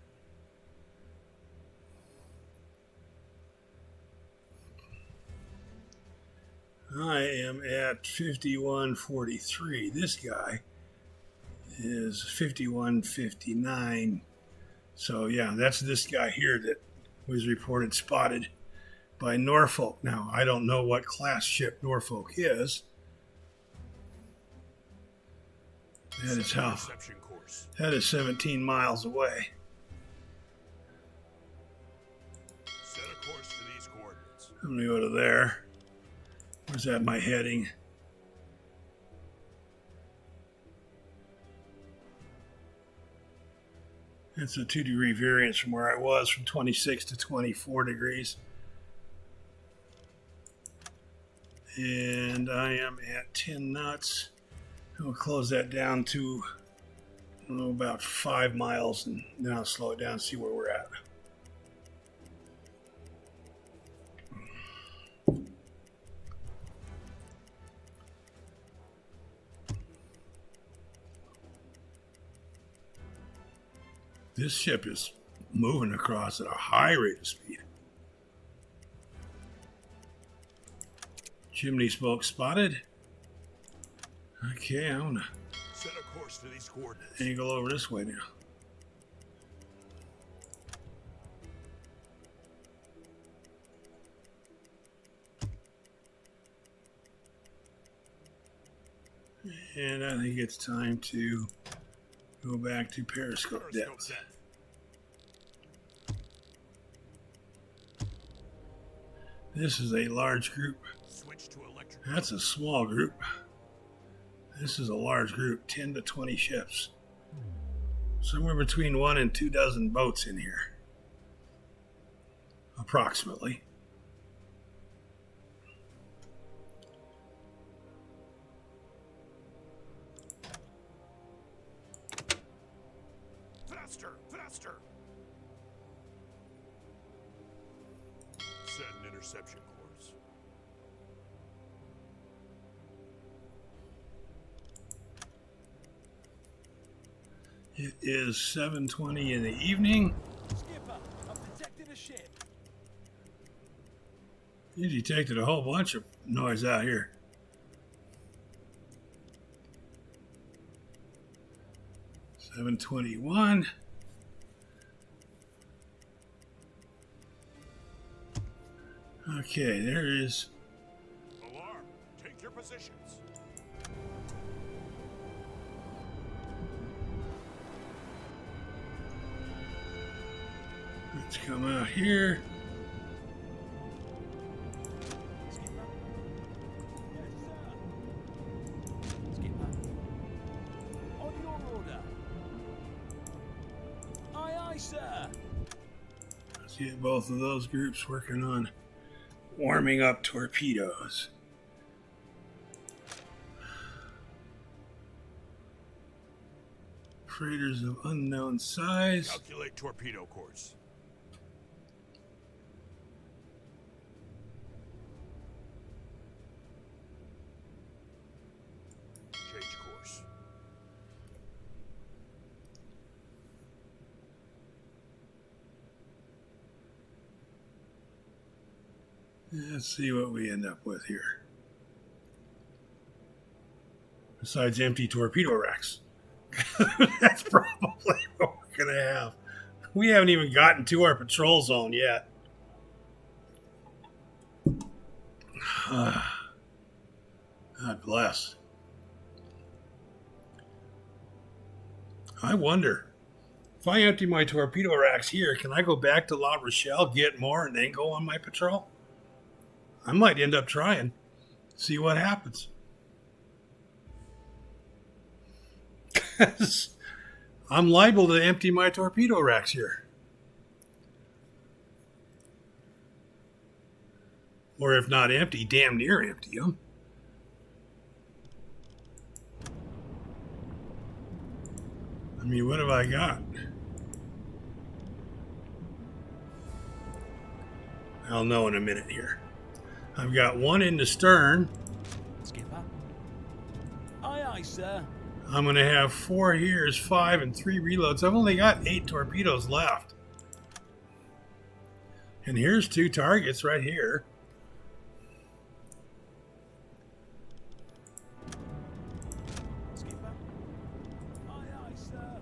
I am at 51:43. This guy is 51:59. So yeah, that's this guy here that was reported spotted by Norfolk. Now, I don't know what class ship Norfolk is. That is how. That is 17 miles away. Set a course to these coordinates. I'm going to go to there. Where's that my heading? It's a 2-degree variance from where I was, from 26 to 24 degrees. And I am at 10 knots. I'll close that down to about 5 miles, and then I'll slow it down and see where we're at. This ship is moving across at a high rate of speed. Chimney smoke spotted. Okay, I'm gonna set a course to these coordinates. Angle over this way now. And I think it's time to go back to periscope depth. This is a large group. That's a small group. This is a large group, 10 to 20 ships. Somewhere between 1 and 2 dozen boats in here. Approximately. Faster, faster. Set an interception course. It is 7:20 in the evening. Skipper, I've detected a ship. You detected a whole bunch of noise out here. $7:21. Okay, there is. Alarm, take your positions. Let's come out here. Skipper. Yes, sir. Skipper. On your order. Aye, aye, sir. Let's get both of those groups working on warming up torpedoes. Freighters of unknown size. Calculate torpedo course. Change course. Let's see what we end up with here. Besides empty torpedo racks. That's probably what we're going to have. We haven't even gotten to our patrol zone yet. God bless. I wonder, if I empty my torpedo racks here, can I go back to La Rochelle, get more, and then go on my patrol? I might end up trying. See what happens. I'm liable to empty my torpedo racks here. Or if not empty, damn near empty them. I mean, what have I got? I'll know in a minute here. I've got one in the stern. Skipper. Aye, aye, sir. I'm going to have 4 here, 5, and 3 reloads. I've only got 8 torpedoes left. And here's 2 targets right here. Skipper. Aye, aye, sir.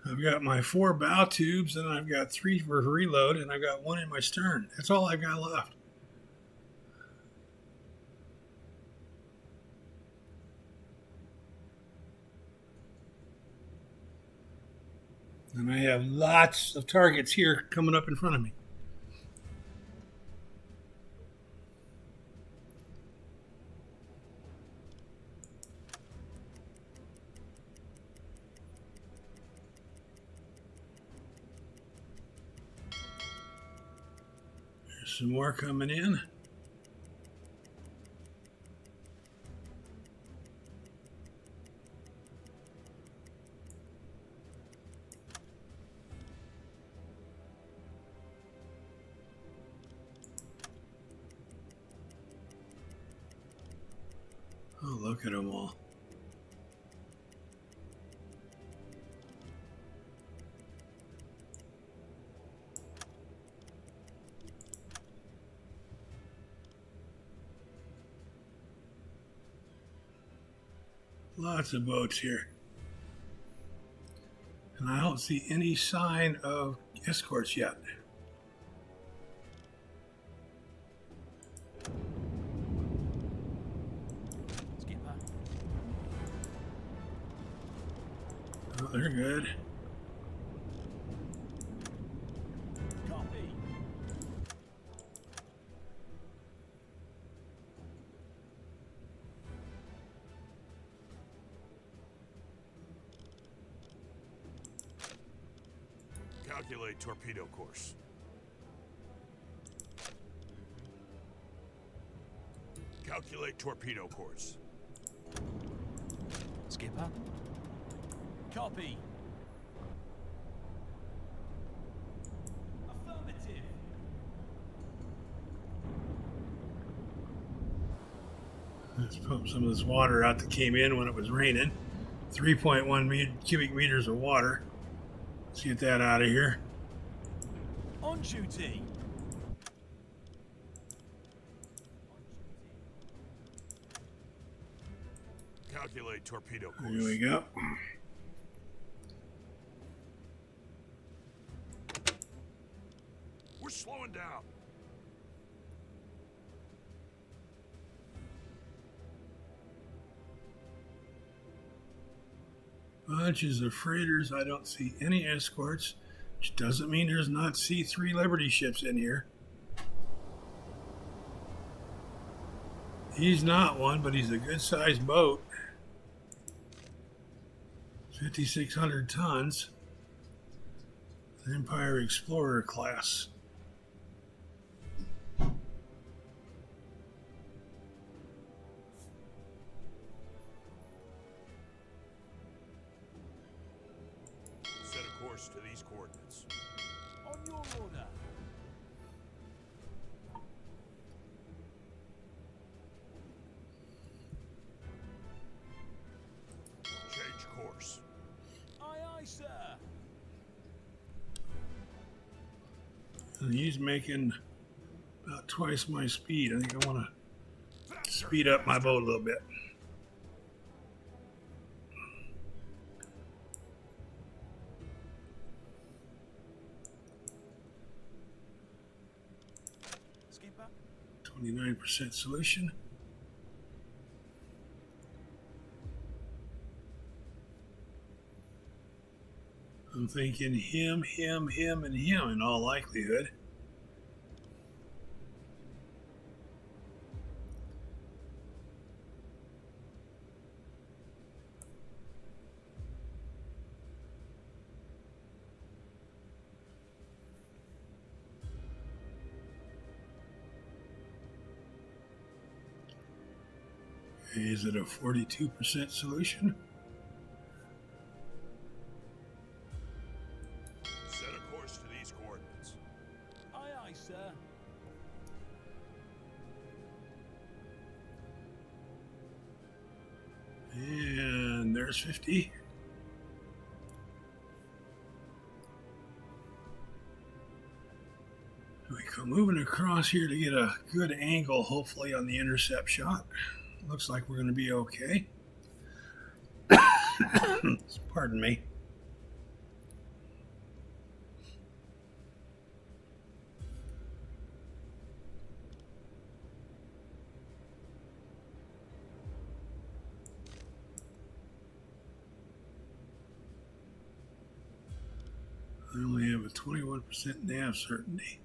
I've got my 4 bow tubes, and I've got 3 for reload, and I've got 1 in my stern. That's all I've got left. And I have lots of targets here coming up in front of me. There's some more coming in. Oh, look at them all. Lots of boats here. And I don't see any sign of escorts yet. Skipper. Oh, they're good. Copy. Calculate torpedo course. Calculate torpedo course. Skipper. Copy. Affirmative. Let's pump some of this water out that came in when it was raining. 3.1 cubic meters of water. Let's get that out of here. On duty. Calculate torpedo course. Here we go. We're slowing down. Bunches of freighters. I don't see any escorts, which doesn't mean there's not C3 Liberty ships in here. He's not one, but he's a good-sized boat. 5,600 tons. Empire Explorer class. Set a course to these coordinates. On your order. Change course. Aye, aye, sir. And he's making about twice my speed. I think I want to speed up my boat a little bit. Skipper. 29% solution. I'm thinking him, and him in all likelihood. Is it a 42% solution? Set a course to these coordinates. Aye, aye, sir. And there's 50. We come moving across here to get a good angle, hopefully, on the intercept shot. Looks like we're going to be okay. Pardon me. I only have a 21% nav certainty.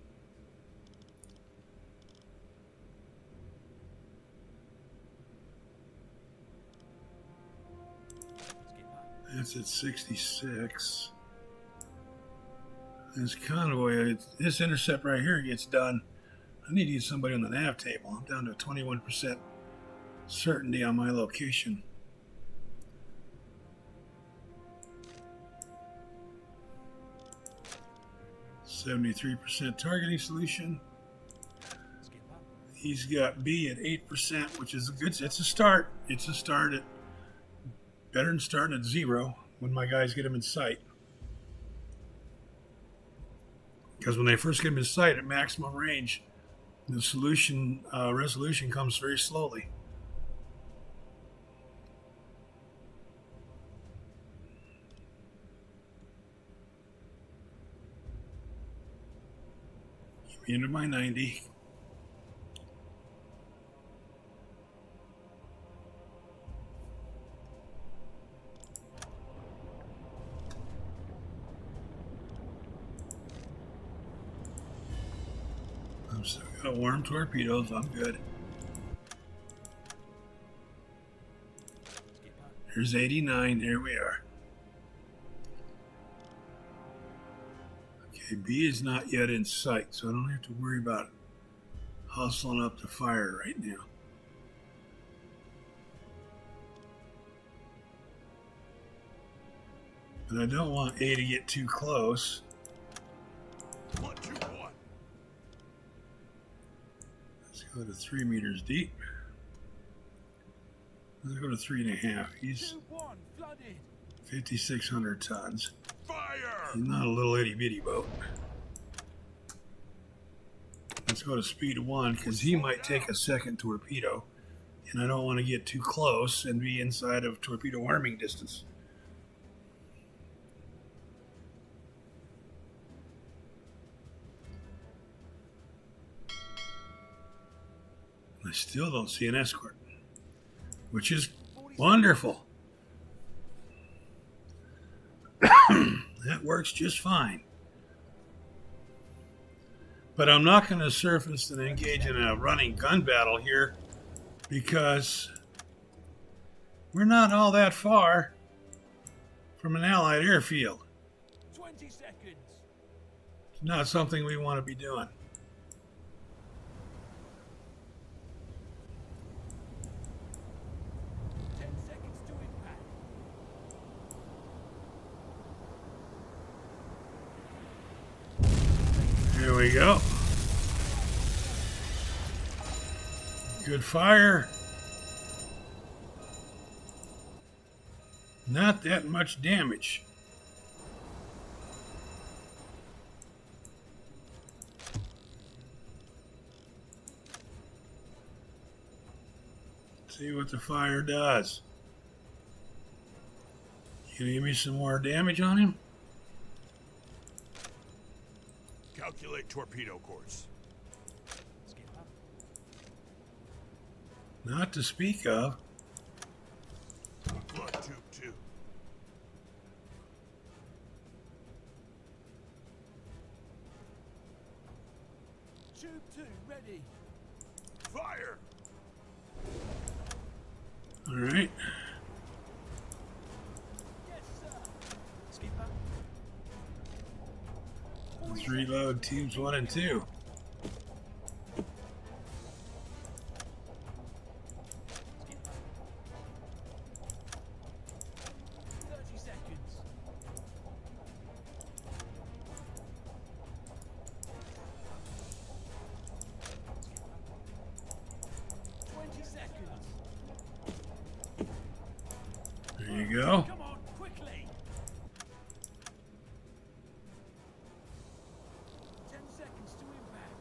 That's at 66. This convoy, this intercept right here gets done. I need to get somebody on the nav table. I'm down to 21% certainty on my location. %73% targeting solution. He's got B at 8%, which is a good. It's a start. It's a start at better than starting at 0 when my guys get him in sight. Because when they first get him in sight at maximum range, the solution resolution comes very slowly. Get me into my 90. I'm still got warm torpedoes. I'm good. Here's 89. There we are. Okay, B is not yet in sight, so I don't have to worry about hustling up to fire right now. But I don't want A to get too close. What you want? Let's go to 3 meters deep. Let's go to 3.5. He's 2-1, flooded. 5,600 tons. Fire! He's not a little itty bitty boat. Let's go to speed 1 because he might take a second torpedo, and I don't want to get too close and be inside of torpedo arming distance. I still don't see an escort, which is wonderful. That works just fine. But I'm not going to surface and engage in a running gun battle here because we're not all that far from an Allied airfield. 20 seconds. It's not something we want to be doing. There we go. Good fire. Not that much damage. Let's see what the fire does. Can you give me some more damage on him? Calculate torpedo course. Not to speak of. Blood tube 2. 2 ready. Fire! All right. Yes, sir. Skipper. Let's reload teams 1 and 2. Skipper. 30 seconds. Skipper. 20 seconds. There you go. Come on, quickly. 10 seconds to impact.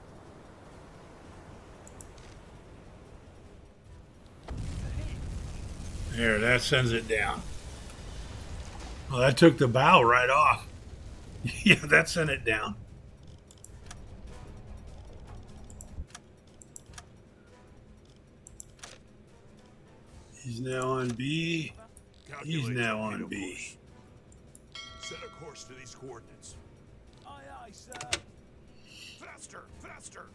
It's a hit. There, that sends it down. Well, that took the bow right off. Yeah, that sent it down. He's now on B. He's Calculate now torpedo on B. course. Set a course to these coordinates. Aye, aye, sir. Faster! Faster!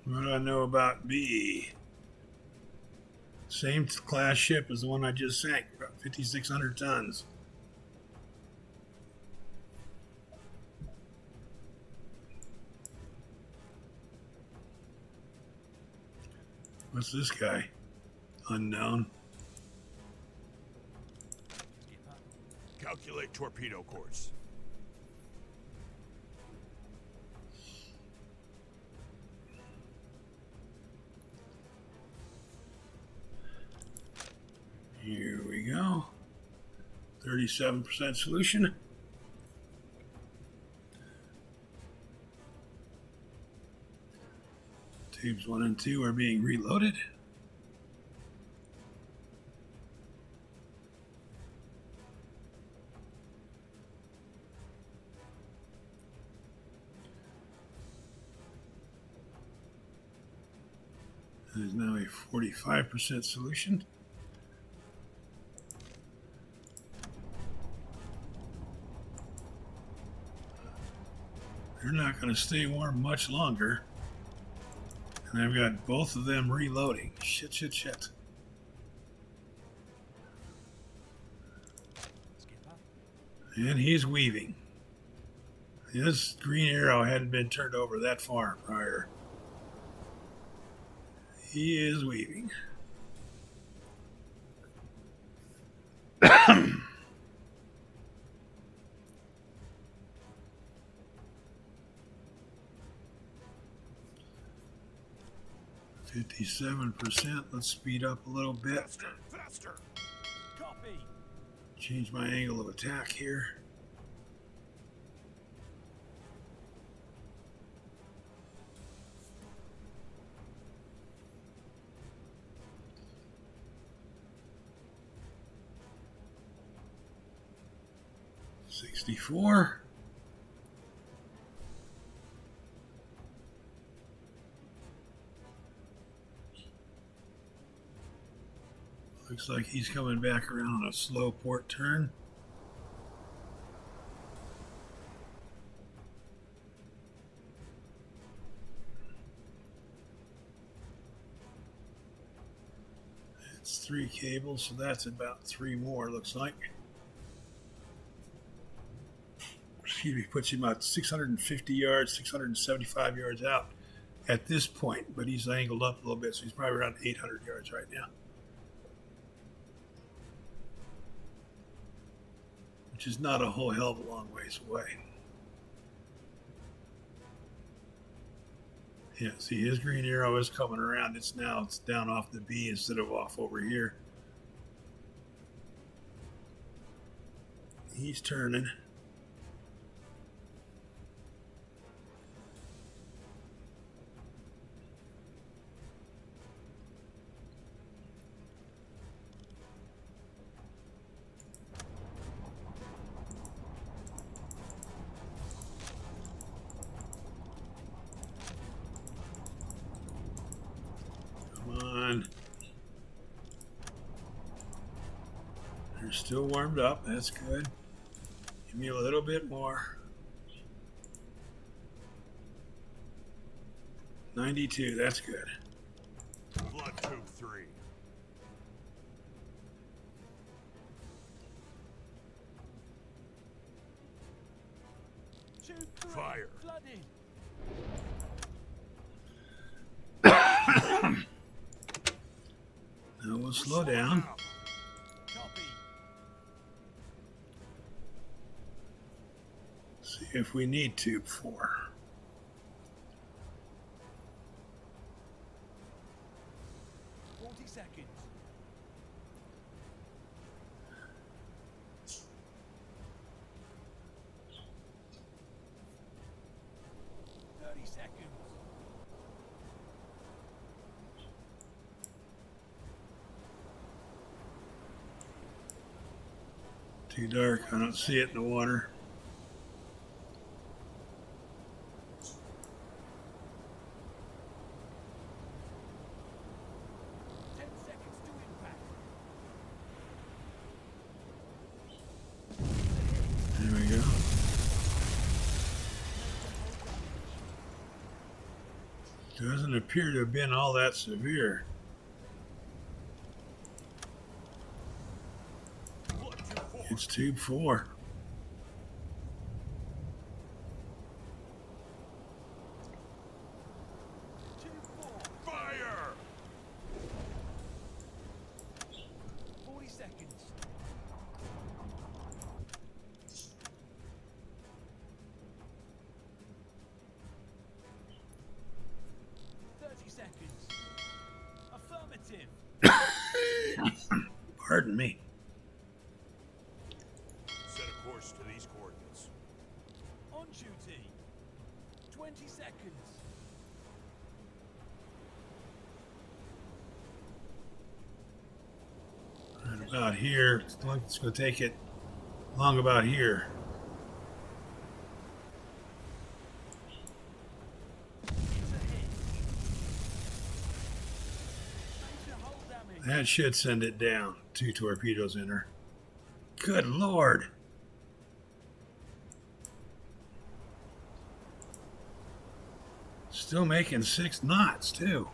What do I know about B? Same class ship as the one I just sank, about 5,600 tons. What's this guy? Unknown. Skipper. Calculate torpedo course. Here we go. 37% solution. Tubes 1 and 2 are being reloaded. There's now a 45% solution. They're not going to stay warm much longer. And I've got both of them reloading. Shit, shit, shit. Skipper. And he's weaving. His green arrow hadn't been turned over that far prior. He is weaving. 57%. Let's speed up a little bit. Faster! Faster! Copy. Change my angle of attack here. $64. Looks like he's coming back around on a slow port turn. It's 3 cables, so that's about 3 more, looks like. Excuse me, puts him about 650 yards, 675 yards out at this point, but he's angled up a little bit, so he's probably around 800 yards right now. Which is not a whole hell of a long ways away. Yeah, see, his green arrow is coming around. It's down off the B instead of off over here. He's turning. still warmed up. That's good. Give me a little bit more. 92. That's good. Blood tube 3. Tube 3. Fire. Flooded. Now we'll slow down. Copy. See if we need tube 4. 40 seconds. Seconds. Too dark. I don't see it in the water. There we go. Doesn't appear to have been all that severe. It's tube 4. Fire! 40 seconds. Affirmative. Pardon me. Set a course to these coordinates. On duty. 20 seconds. Right about here. It's going to take it long about here. That should send it down. 2 torpedoes in her. Good Lord. Still making 6 knots, too.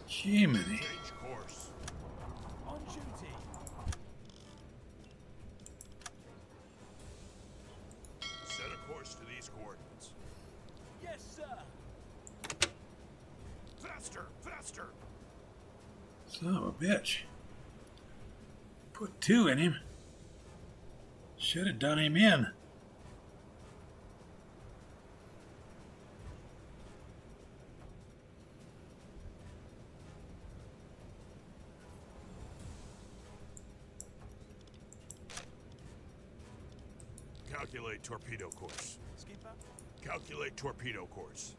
Jiminy. Change course. On duty. Set a course to these coordinates. Yes, sir. Faster! Faster! Son of a bitch. Put 2 in him. Should have done him in. Calculate torpedo course. Skipper. Calculate torpedo course.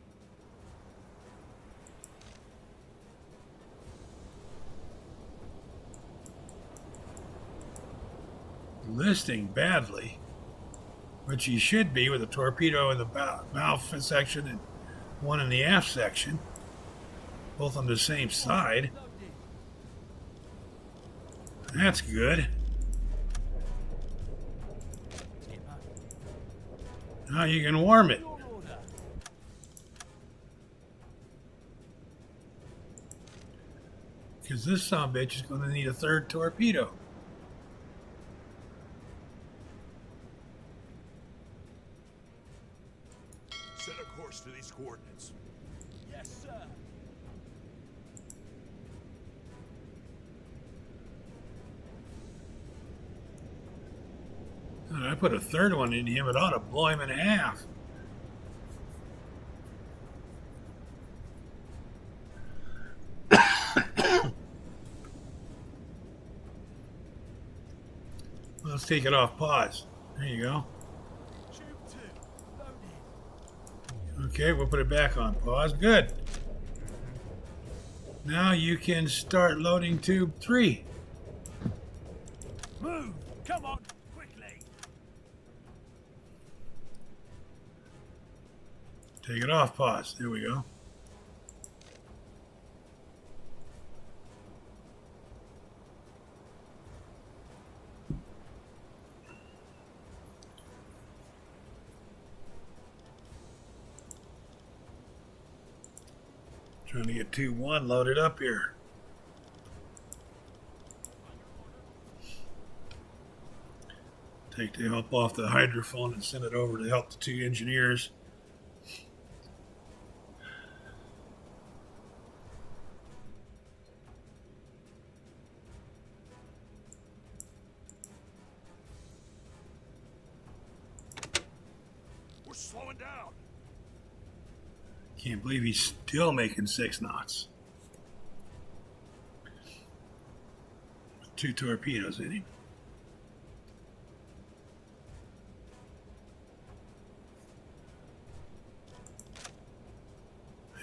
Listing badly, which he should be with a torpedo in the bow section and one in the aft section, both on the same side. That's good. Skipper. Now you can warm it. Your order. Because this sumbitch is going to need a 3rd torpedo. Set a course to these coordinates. Yes, sir. I put a 3rd one in him, it ought to blow him in half. Let's take it off pause. There you go. Tube 2. Loaded. Okay, we'll put it back on pause. Good. Now you can start loading tube 3. Move. Come on. Quickly. Take it off, pause. There we go. Trying to get 2-1 loaded up here. Take the help off the hydrophone and send it over to help the two engineers. We're slowing down. Can't believe he's still making 6 knots. With 2 torpedoes in him.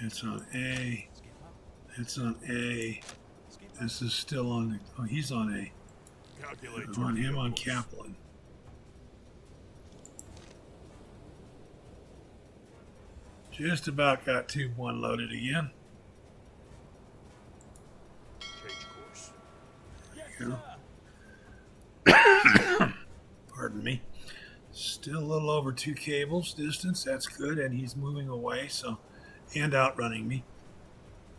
It's on A. It's on A. This is still on. Oh, he's on A. Calculate On him torpedo on course. Kaplan. Just about got 2-1 loaded again. Change course. There you go. Pardon me. Still a little over 2 cables distance. That's good, and he's moving away, so and outrunning me.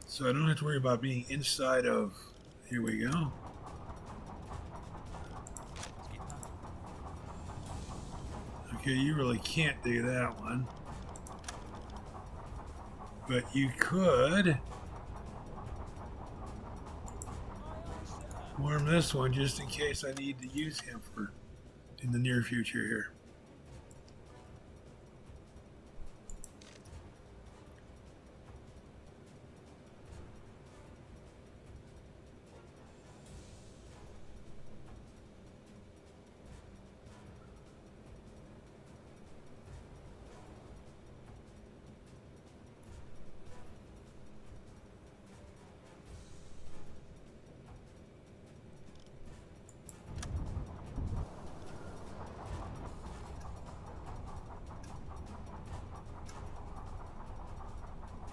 So I don't have to worry about being inside of. Here we go. Okay, you really can't do that one. But you could warm this one just in case I need to use him for in the near future here.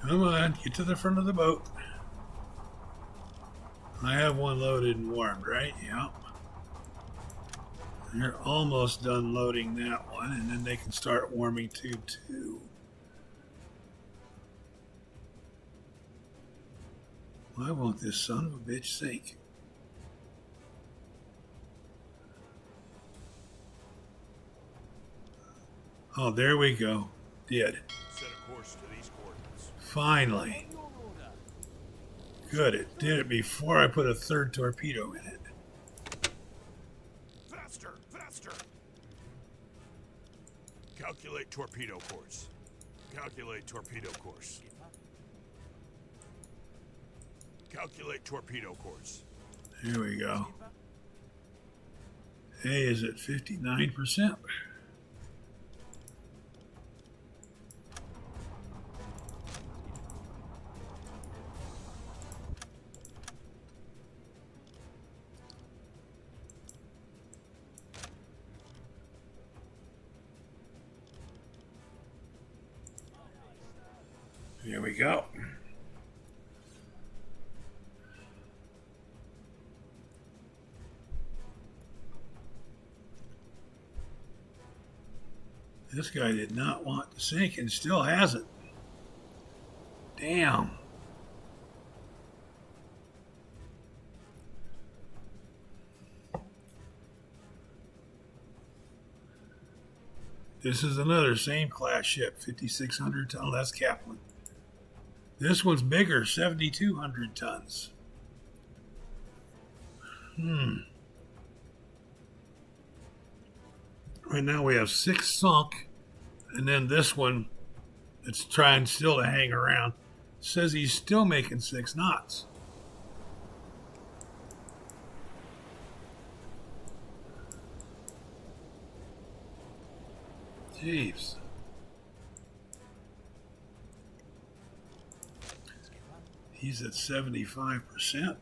Come on, get to the front of the boat. I have one loaded and warmed, right? Yeah. They're almost done loading that one, and then they can start warming tube 2. Why won't this son of a bitch sink? Oh, there we go. Did. Set a course to these coordinates. Finally. On your order. Good, it did it before I put a third torpedo in it. Faster! Faster! Calculate torpedo course. Calculate torpedo course. Calculate torpedo course. Here we go. A is at 59%. Here we go. This guy did not want to sink and still hasn't. Damn. This is another same class ship, 5,600 ton, that's Kaplan. This one's bigger, 7,200 tons. Right now we have 6 sunk, and then this one that's trying still to hang around says he's still making 6 knots. Jeeves. He's at 75%.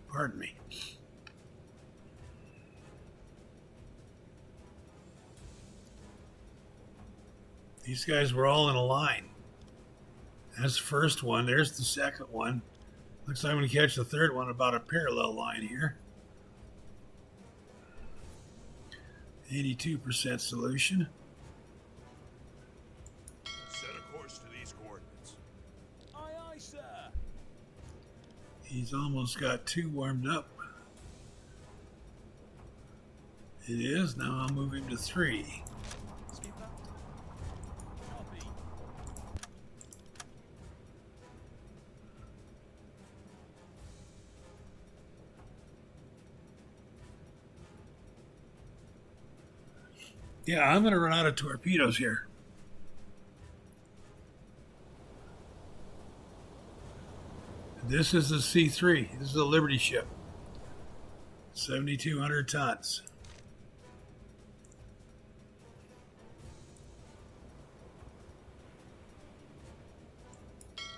Pardon me. These guys were all in a line. That's the first one. There's the second one. Looks like I'm going to catch the third one about a parallel line here. 82% solution. Set a course to these coordinates. Aye, aye, sir. He's almost got 2 warmed up. It is. Now I'll move him to 3. Skipper. Copy. Yeah, I'm going to run out of torpedoes here. This is the C3. This is a Liberty ship. 7,200 tons.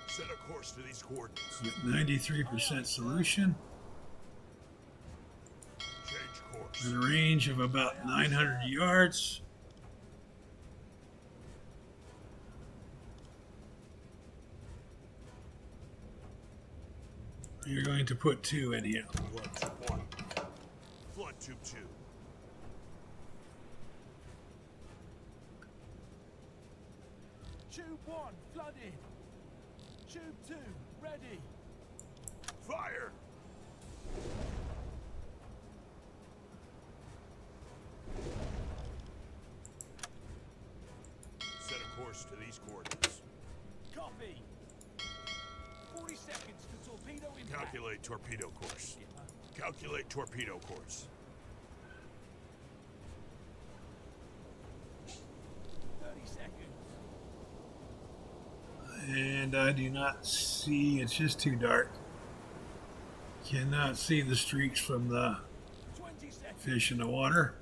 Set a course to these coordinates. 93% solution. Change course. With a range of about 900 yards. You're going to put 2 in here. Flood tube 1. Flood tube 2. Tube 1, flooded. Tube 2, ready. Fire! Set a course to these coordinates. Copy. 40 seconds to torpedo impact. Calculate torpedo course. Skipper. Calculate torpedo course. 30 seconds. And I do not see, it's just too dark. Cannot see the streaks from the 20 seconds. fish in the water.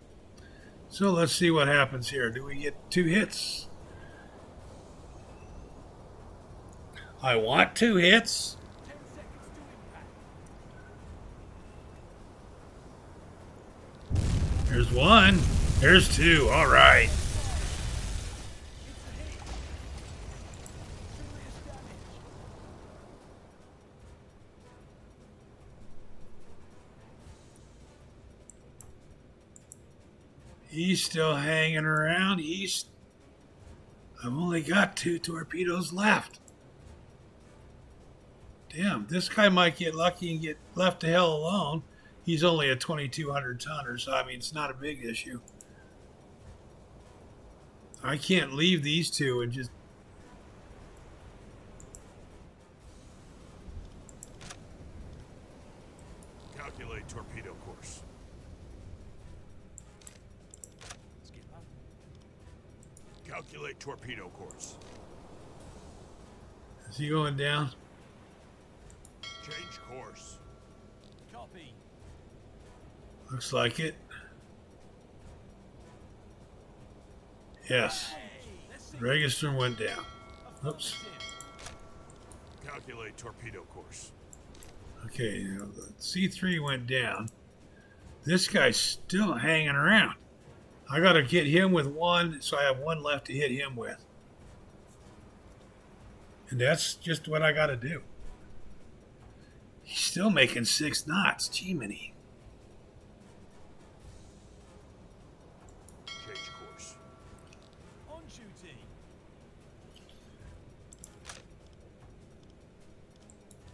So let's see what happens here. Do we get 2 hits? I want 2 hits. 10 seconds to impact. There's 1. There's 2. All right. It's a hit. Serious damage. He's still hanging around. I've only got 2 torpedoes left. Damn, this guy might get lucky and get left the hell alone. He's only a 2,200 tonner, so I mean, it's not a big issue. I can't leave these 2 and just... Calculate torpedo course. Skipper. Calculate torpedo course. Is he going down? Change course. Copy. Looks like it. Yes. Hey, let's see. Register went down. Oops. Calculate torpedo course. Okay, the C3 went down. This guy's still hanging around. I got to get him with 1, so I have 1 left to hit him with. And that's just what I got to do. He's still making 6 knots. Gee-miny. Change course. On duty.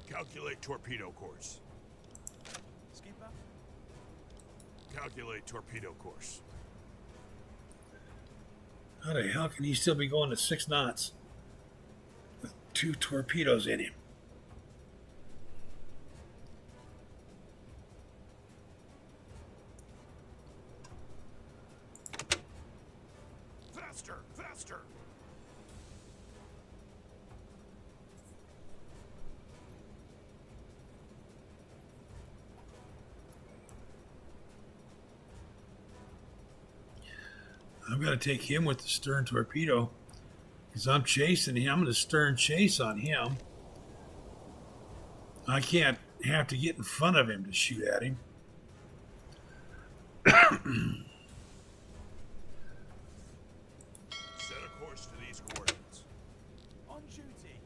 Calculate torpedo course. Skipper. Calculate torpedo course. How the hell can he still be going at 6 knots with 2 torpedoes in him? Faster! Faster! I've got to take him with the stern torpedo because I'm chasing him. I'm going to stern chase on him. I can't have to get in front of him to shoot at him. Set a course course to these coordinates. On duty.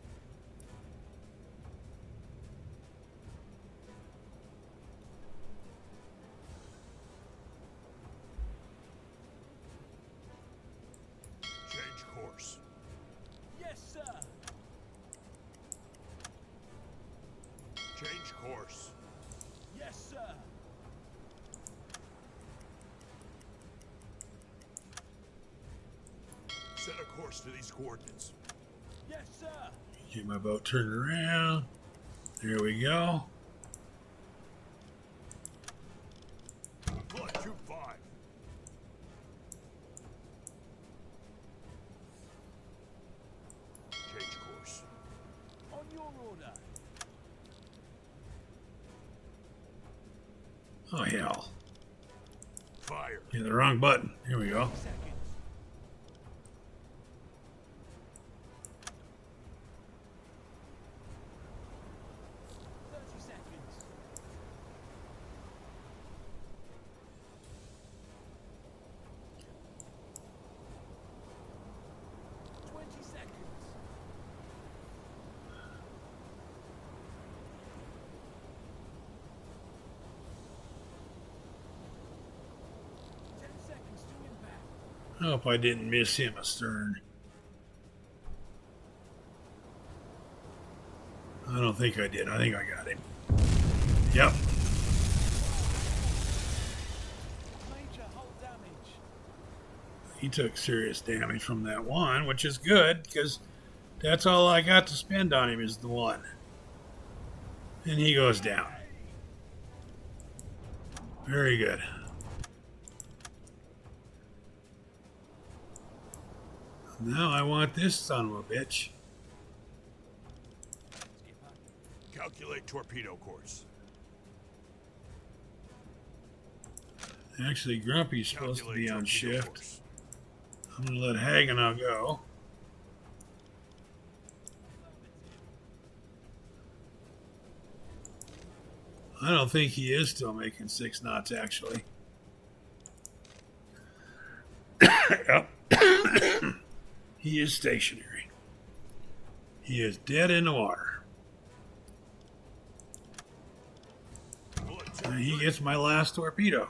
Change course. Yes, sir. Change course. Yes, sir. Set a course to these coordinates. Yes, sir. Get my boat turned around. There we go. Flood Troop 5. Change course. On your order. Oh, hell. Fire. Hit the wrong button. Here we go. Seconds. Seconds. 20 seconds. I hope I didn't miss him astern. I don't think I did. I think I got him. Yep. Major hull damage. He took serious damage from that one, which is good because that's all I got to spend on him is the one. And he goes down. Very good. Now I want this son of a bitch. Calculate torpedo course. Actually, Grumpy's supposed to be Calculate on torpedo shift. course. I'm going to let Hagenau go. I don't think he is still making 6 knots, actually. Yep. He is stationary. He is dead in the water. Bullet And he gets my last torpedo.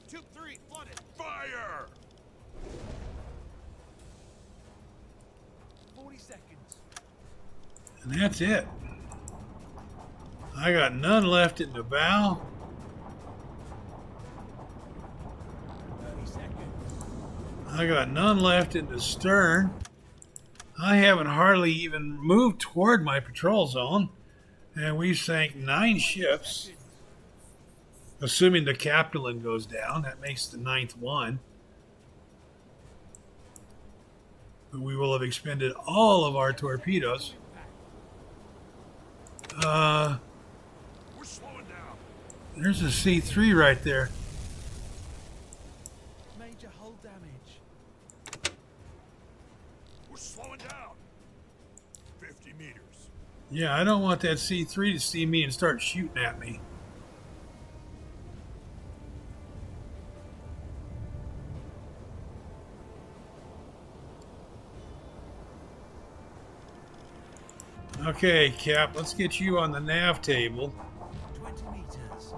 Tube 3 flooded. Fire! 40 seconds. And that's it. I got none left in the bow. 30 seconds. I got none left in the stern. I haven't hardly even moved toward my patrol zone. And we sank 9 ships. Assuming the Captain goes down. That makes the 9th one. But we will have expended all of our torpedoes. We're slowing down. There's a C3 right there. Major hull damage. We're slowing down. 50 meters. Yeah, I don't want that C3 to see me and start shooting at me. Okay, Cap, let's get you on the nav table 20 meters.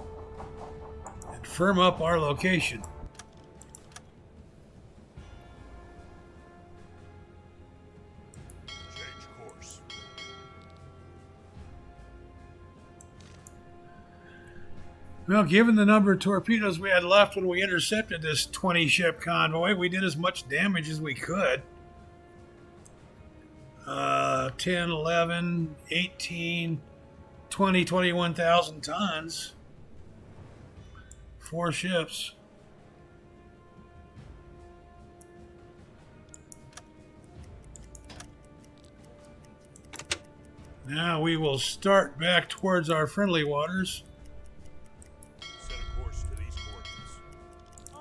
and firm up our location. Change course. Well, given the number of torpedoes we had left when we intercepted this 20-ship convoy, we did as much damage as we could. 10, 11, 18, 20, 21,000 tons. 4 ships. Now we will start back towards our friendly waters. Set a course to these coordinates.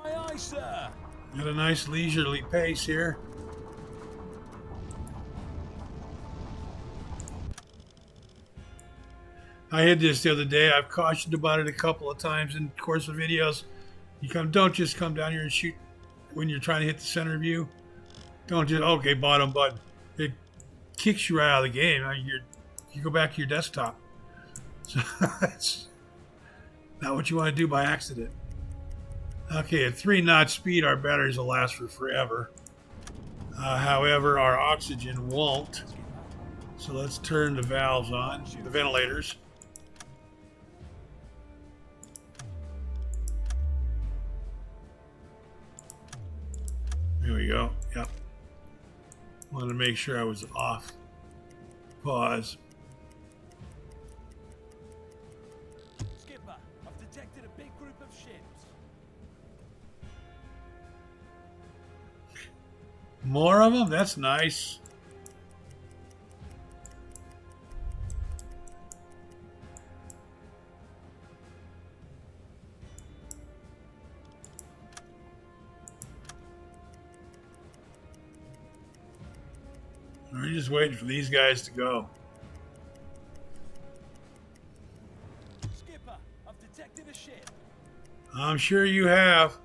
Aye, aye, sir. At a nice leisurely pace here. I had this the other day. I've cautioned about it a couple of times in the course of videos. Don't just come down here and shoot when you're trying to hit the center view. Don't just, okay, bottom button. It kicks you right out of the game. You go back to your desktop. So that's not what you want to do by accident. Okay, at 3 knot speed, our batteries will last for forever. However, our oxygen won't. So let's turn the valves on, the ventilators. There we go. Yep. Wanted to make sure I was off. Pause. Skipper, I've detected a big group of ships. More of them? That's nice. We're just waiting for these guys to go. Skipper, I've detected a ship. I'm sure you have.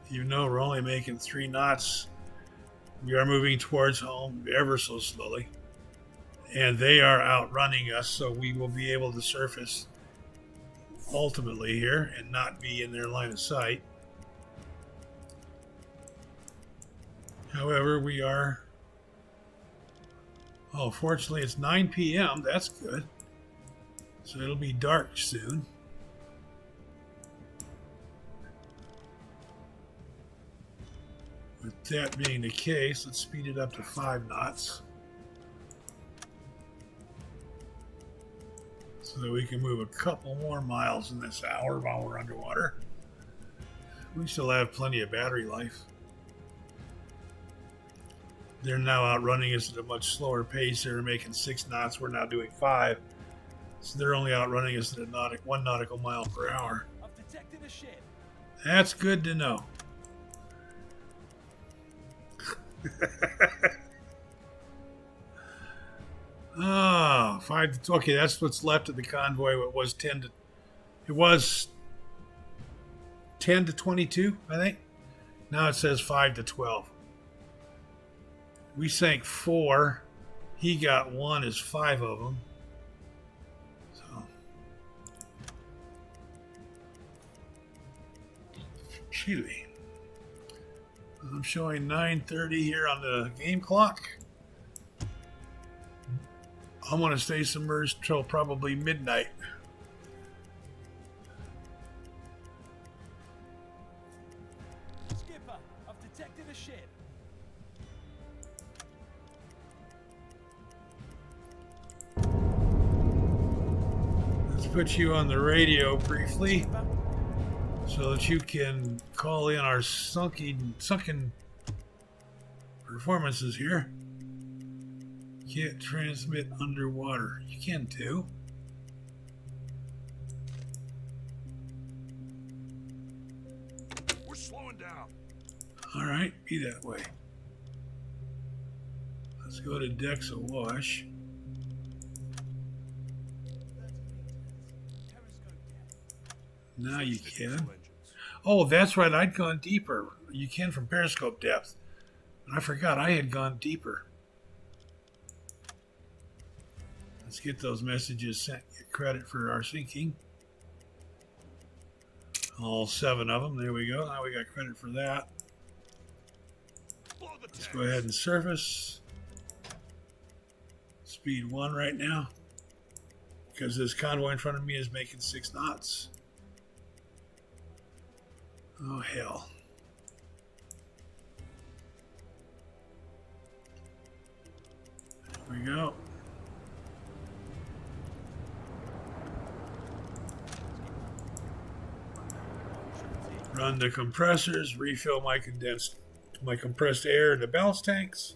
You know, we're only making 3 knots. We are moving towards home ever so slowly. And they are outrunning us, so we will be able to surface ultimately here and not be in their line of sight. However, we are... Oh, fortunately, it's 9 p.m. That's good. So it'll be dark soon. With that being the case, let's speed it up to 5 knots. So that we can move a couple more miles in this hour while we're underwater. We still have plenty of battery life. They're now outrunning us at a much slower pace. They're making 6 knots. We're now doing 5. So they're only outrunning us at 1 nautical mile per hour. I've detected a ship. That's good to know. Oh, 5 to, okay, that's what's left of the convoy. It was 10 to 22, I think. Now it says 5 to 12. We sank 4. He got 1 as 5 of them. So excuse me. I'm showing 9:30 here on the game clock. I'm going to stay submerged till probably midnight. Skipper, I've detected a ship. Let's put you on the radio briefly Skipper, so that you can call in our sunken performances here. Can't transmit underwater. You can too. We're slowing down. All right, be that way. Let's go to decks awash. Now you can. Engines. Oh, that's right. I'd gone deeper. You can from periscope depth. I forgot I had gone deeper. Let's get those messages sent. Get credit for our sinking. All 7 of them. There we go. Now we got credit for that. Blow the Let's tanks. go ahead and surface. Speed 1 right now. Because this convoy in front of me is making 6 knots. Oh, hell. There we go. Run the compressors, refill my compressed air in the ballast tanks.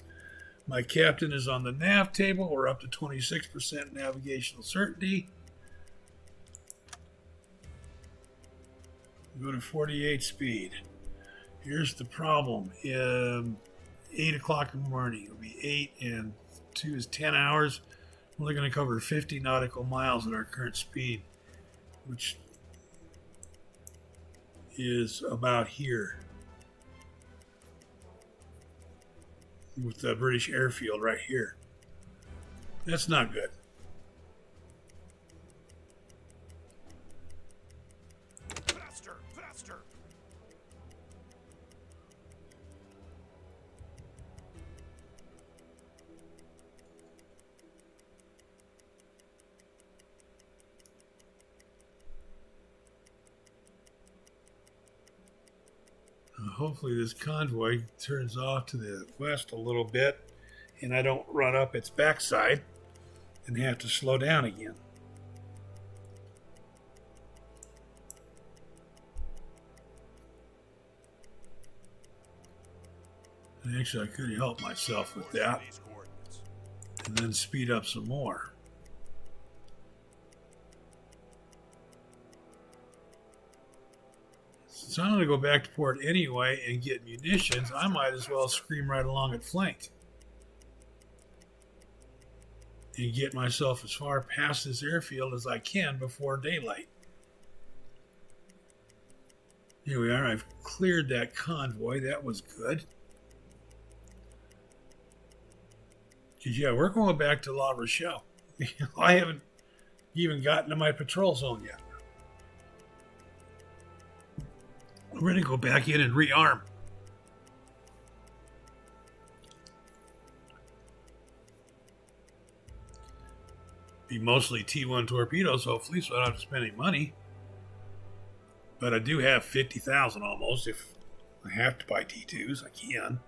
My captain is on the nav table. We're up to 26% navigational certainty. Go to 48 speed. Here's the problem. 8 o'clock in the morning. It'll be 8 and 2 is 10 hours. We're only going to cover 50 nautical miles at our current speed, which is about here with the British airfield right here. That's not good. Faster, faster. Hopefully this convoy turns off to the west a little bit and I don't run up its backside and have to slow down again. And actually, I could help myself with that These coordinates. and then speed up some more. Since I'm going to go back to port anyway and get munitions, I might as well scream right along at flank and get myself as far past this airfield as I can before daylight. Here we are. I've cleared that convoy. That was good. Because, yeah, we're going back to La Rochelle. I haven't even gotten to my patrol zone yet. We're going to go back in and rearm. Be mostly T1 torpedoes, hopefully, so I don't have to spend any money. But I do have 50,000 almost. If I have to buy T2s, I can.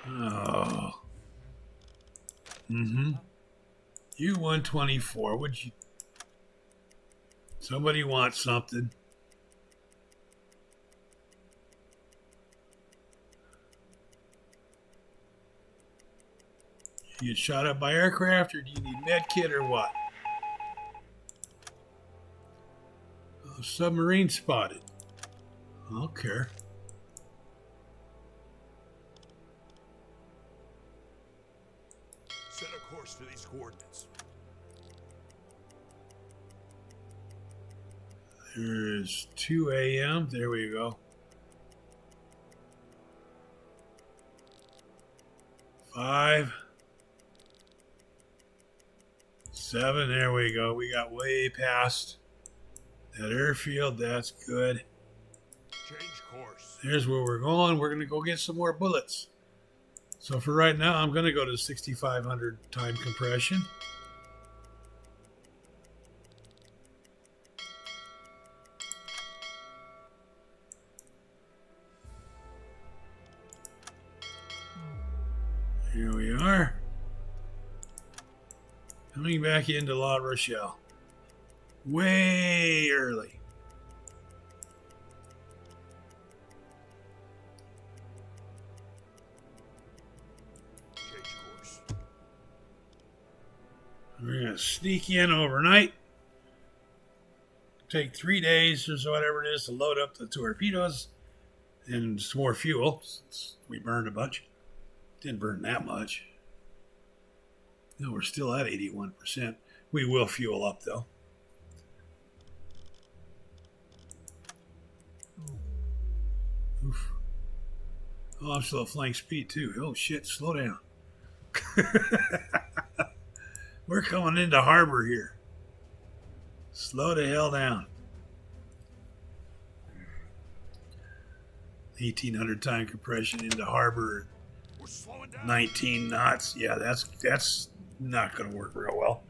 Oh. U-124. Would you... Somebody wants something. You get shot up by aircraft, or do you need med kit, or what? Oh, submarine spotted. I don't care. Set a course to these coordinates. There's 2 a.m. There we go. 5, 7. There we go. We got way past that airfield. That's good. Change course. Here's where we're going. We're going to go get some more bullets. So for right now, I'm going to go to 6,500 time compression. Here we are. Coming back into La Rochelle. Way early. Change course. We're going to sneak in overnight. Take 3 days or so, whatever it is, to load up the torpedoes and some more fuel. Since we burned a bunch. Didn't burn that much. No, we're still at 81%. We will fuel up, though. Oof. Oh, I'm still at flying speed, too. Oh, shit, slow down. We're coming into harbor here. Slow the hell down. 1,800 time compression into harbor. We're slowing down. 19 knots. Yeah, that's not going to work real well.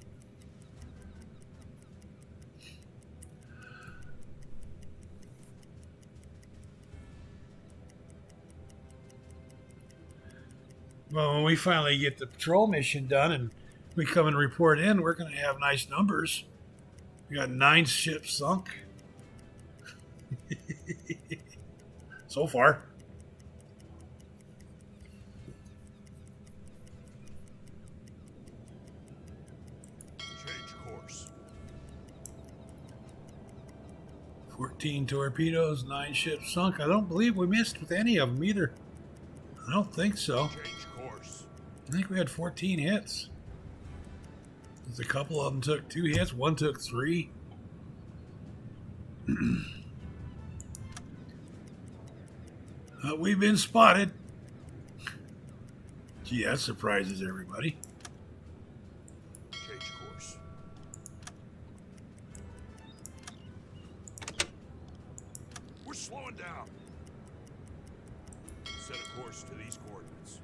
Well, when we finally get the patrol mission done and we come and report in, we're going to have nice numbers. We got 9 ships sunk. So far. Change course. 14 torpedoes, 9 ships sunk. I don't believe we missed with any of them either. I don't think so. Change course. I think we had 14 hits. A couple of them took 2 hits, one took 3. We've been spotted. Gee, that surprises everybody. Change course. We're slowing down. Set a course to these coordinates.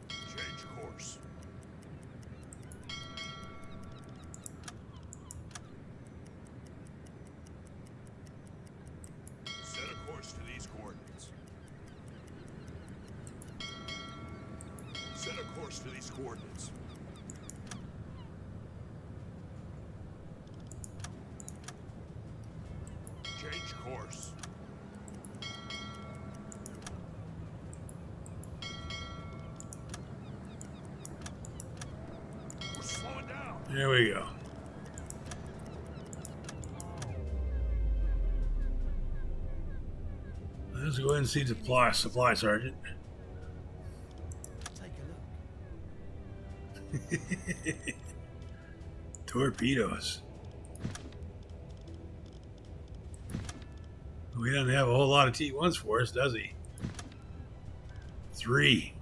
Change course. Set a course to these coordinates. Set a course to these coordinates. Change course. We're slowing down. There we go. Let's go ahead and see supply sergeant. Take a look. Torpedoes. He doesn't have a whole lot of T1s for us, does he? 3.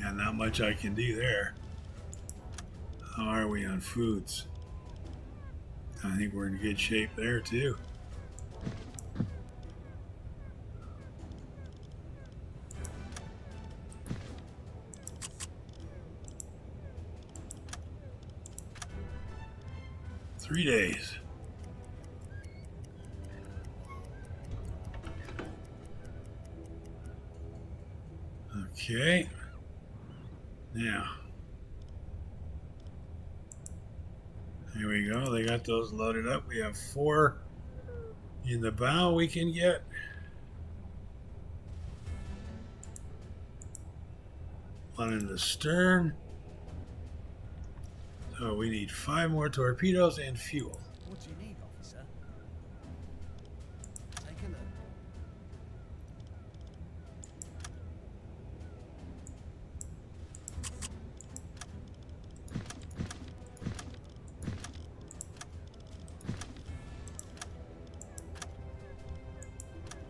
Yeah, not much I can do there. How are we on foods? I think we're in good shape there too. Three days. Okay. Now. Here we go. They got those loaded up. We have 4 in the bow we can get. One in the stern. So we need 5 more torpedoes and fuel. What do you need, officer? Take a look.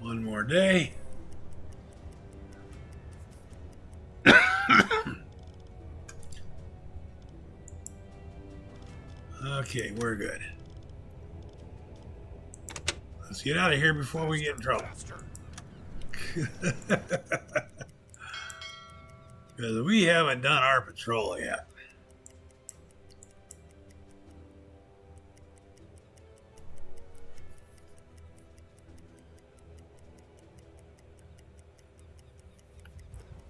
One more day. Okay, we're good. Let's get out of here before we get in trouble. Because we haven't done our patrol yet.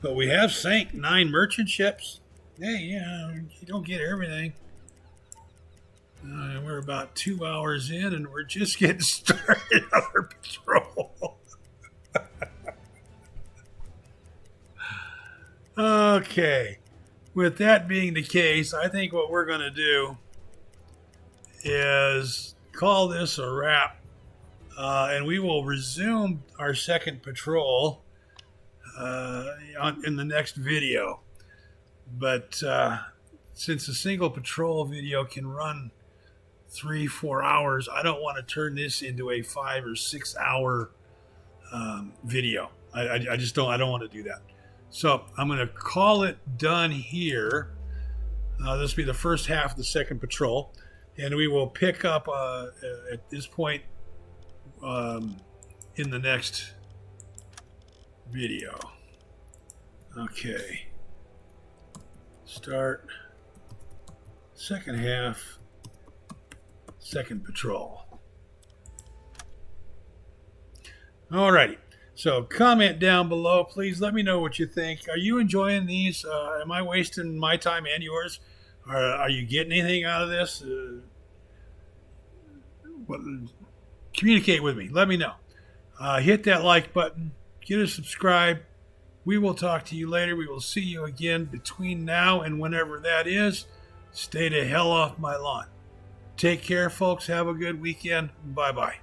But we have sank 9 merchant ships. Hey, yeah, you don't get everything. We're about 2 hours in, and we're just getting started on our patrol. Okay. With that being the case, I think what we're going to do is call this a wrap, and we will resume our second patrol in the next video. But since a single patrol video can run 3-4 hours, I don't want to turn this into a 5 or 6 hour video. I just don't. I don't want to do that. So I'm going to call it done here. This will be the first half of the second patrol, and we will pick up at this point in the next video. Okay. Start second half, second patrol. Alrighty. So comment down below. Please let me know what you think. Are you enjoying these? Am I wasting my time and yours? Are you getting anything out of this? Communicate with me. Let me know. Hit that like button. Get a subscribe. We will talk to you later. We will see you again between now and whenever that is. Stay the hell off my lawn. Take care, folks. Have a good weekend. Bye-bye.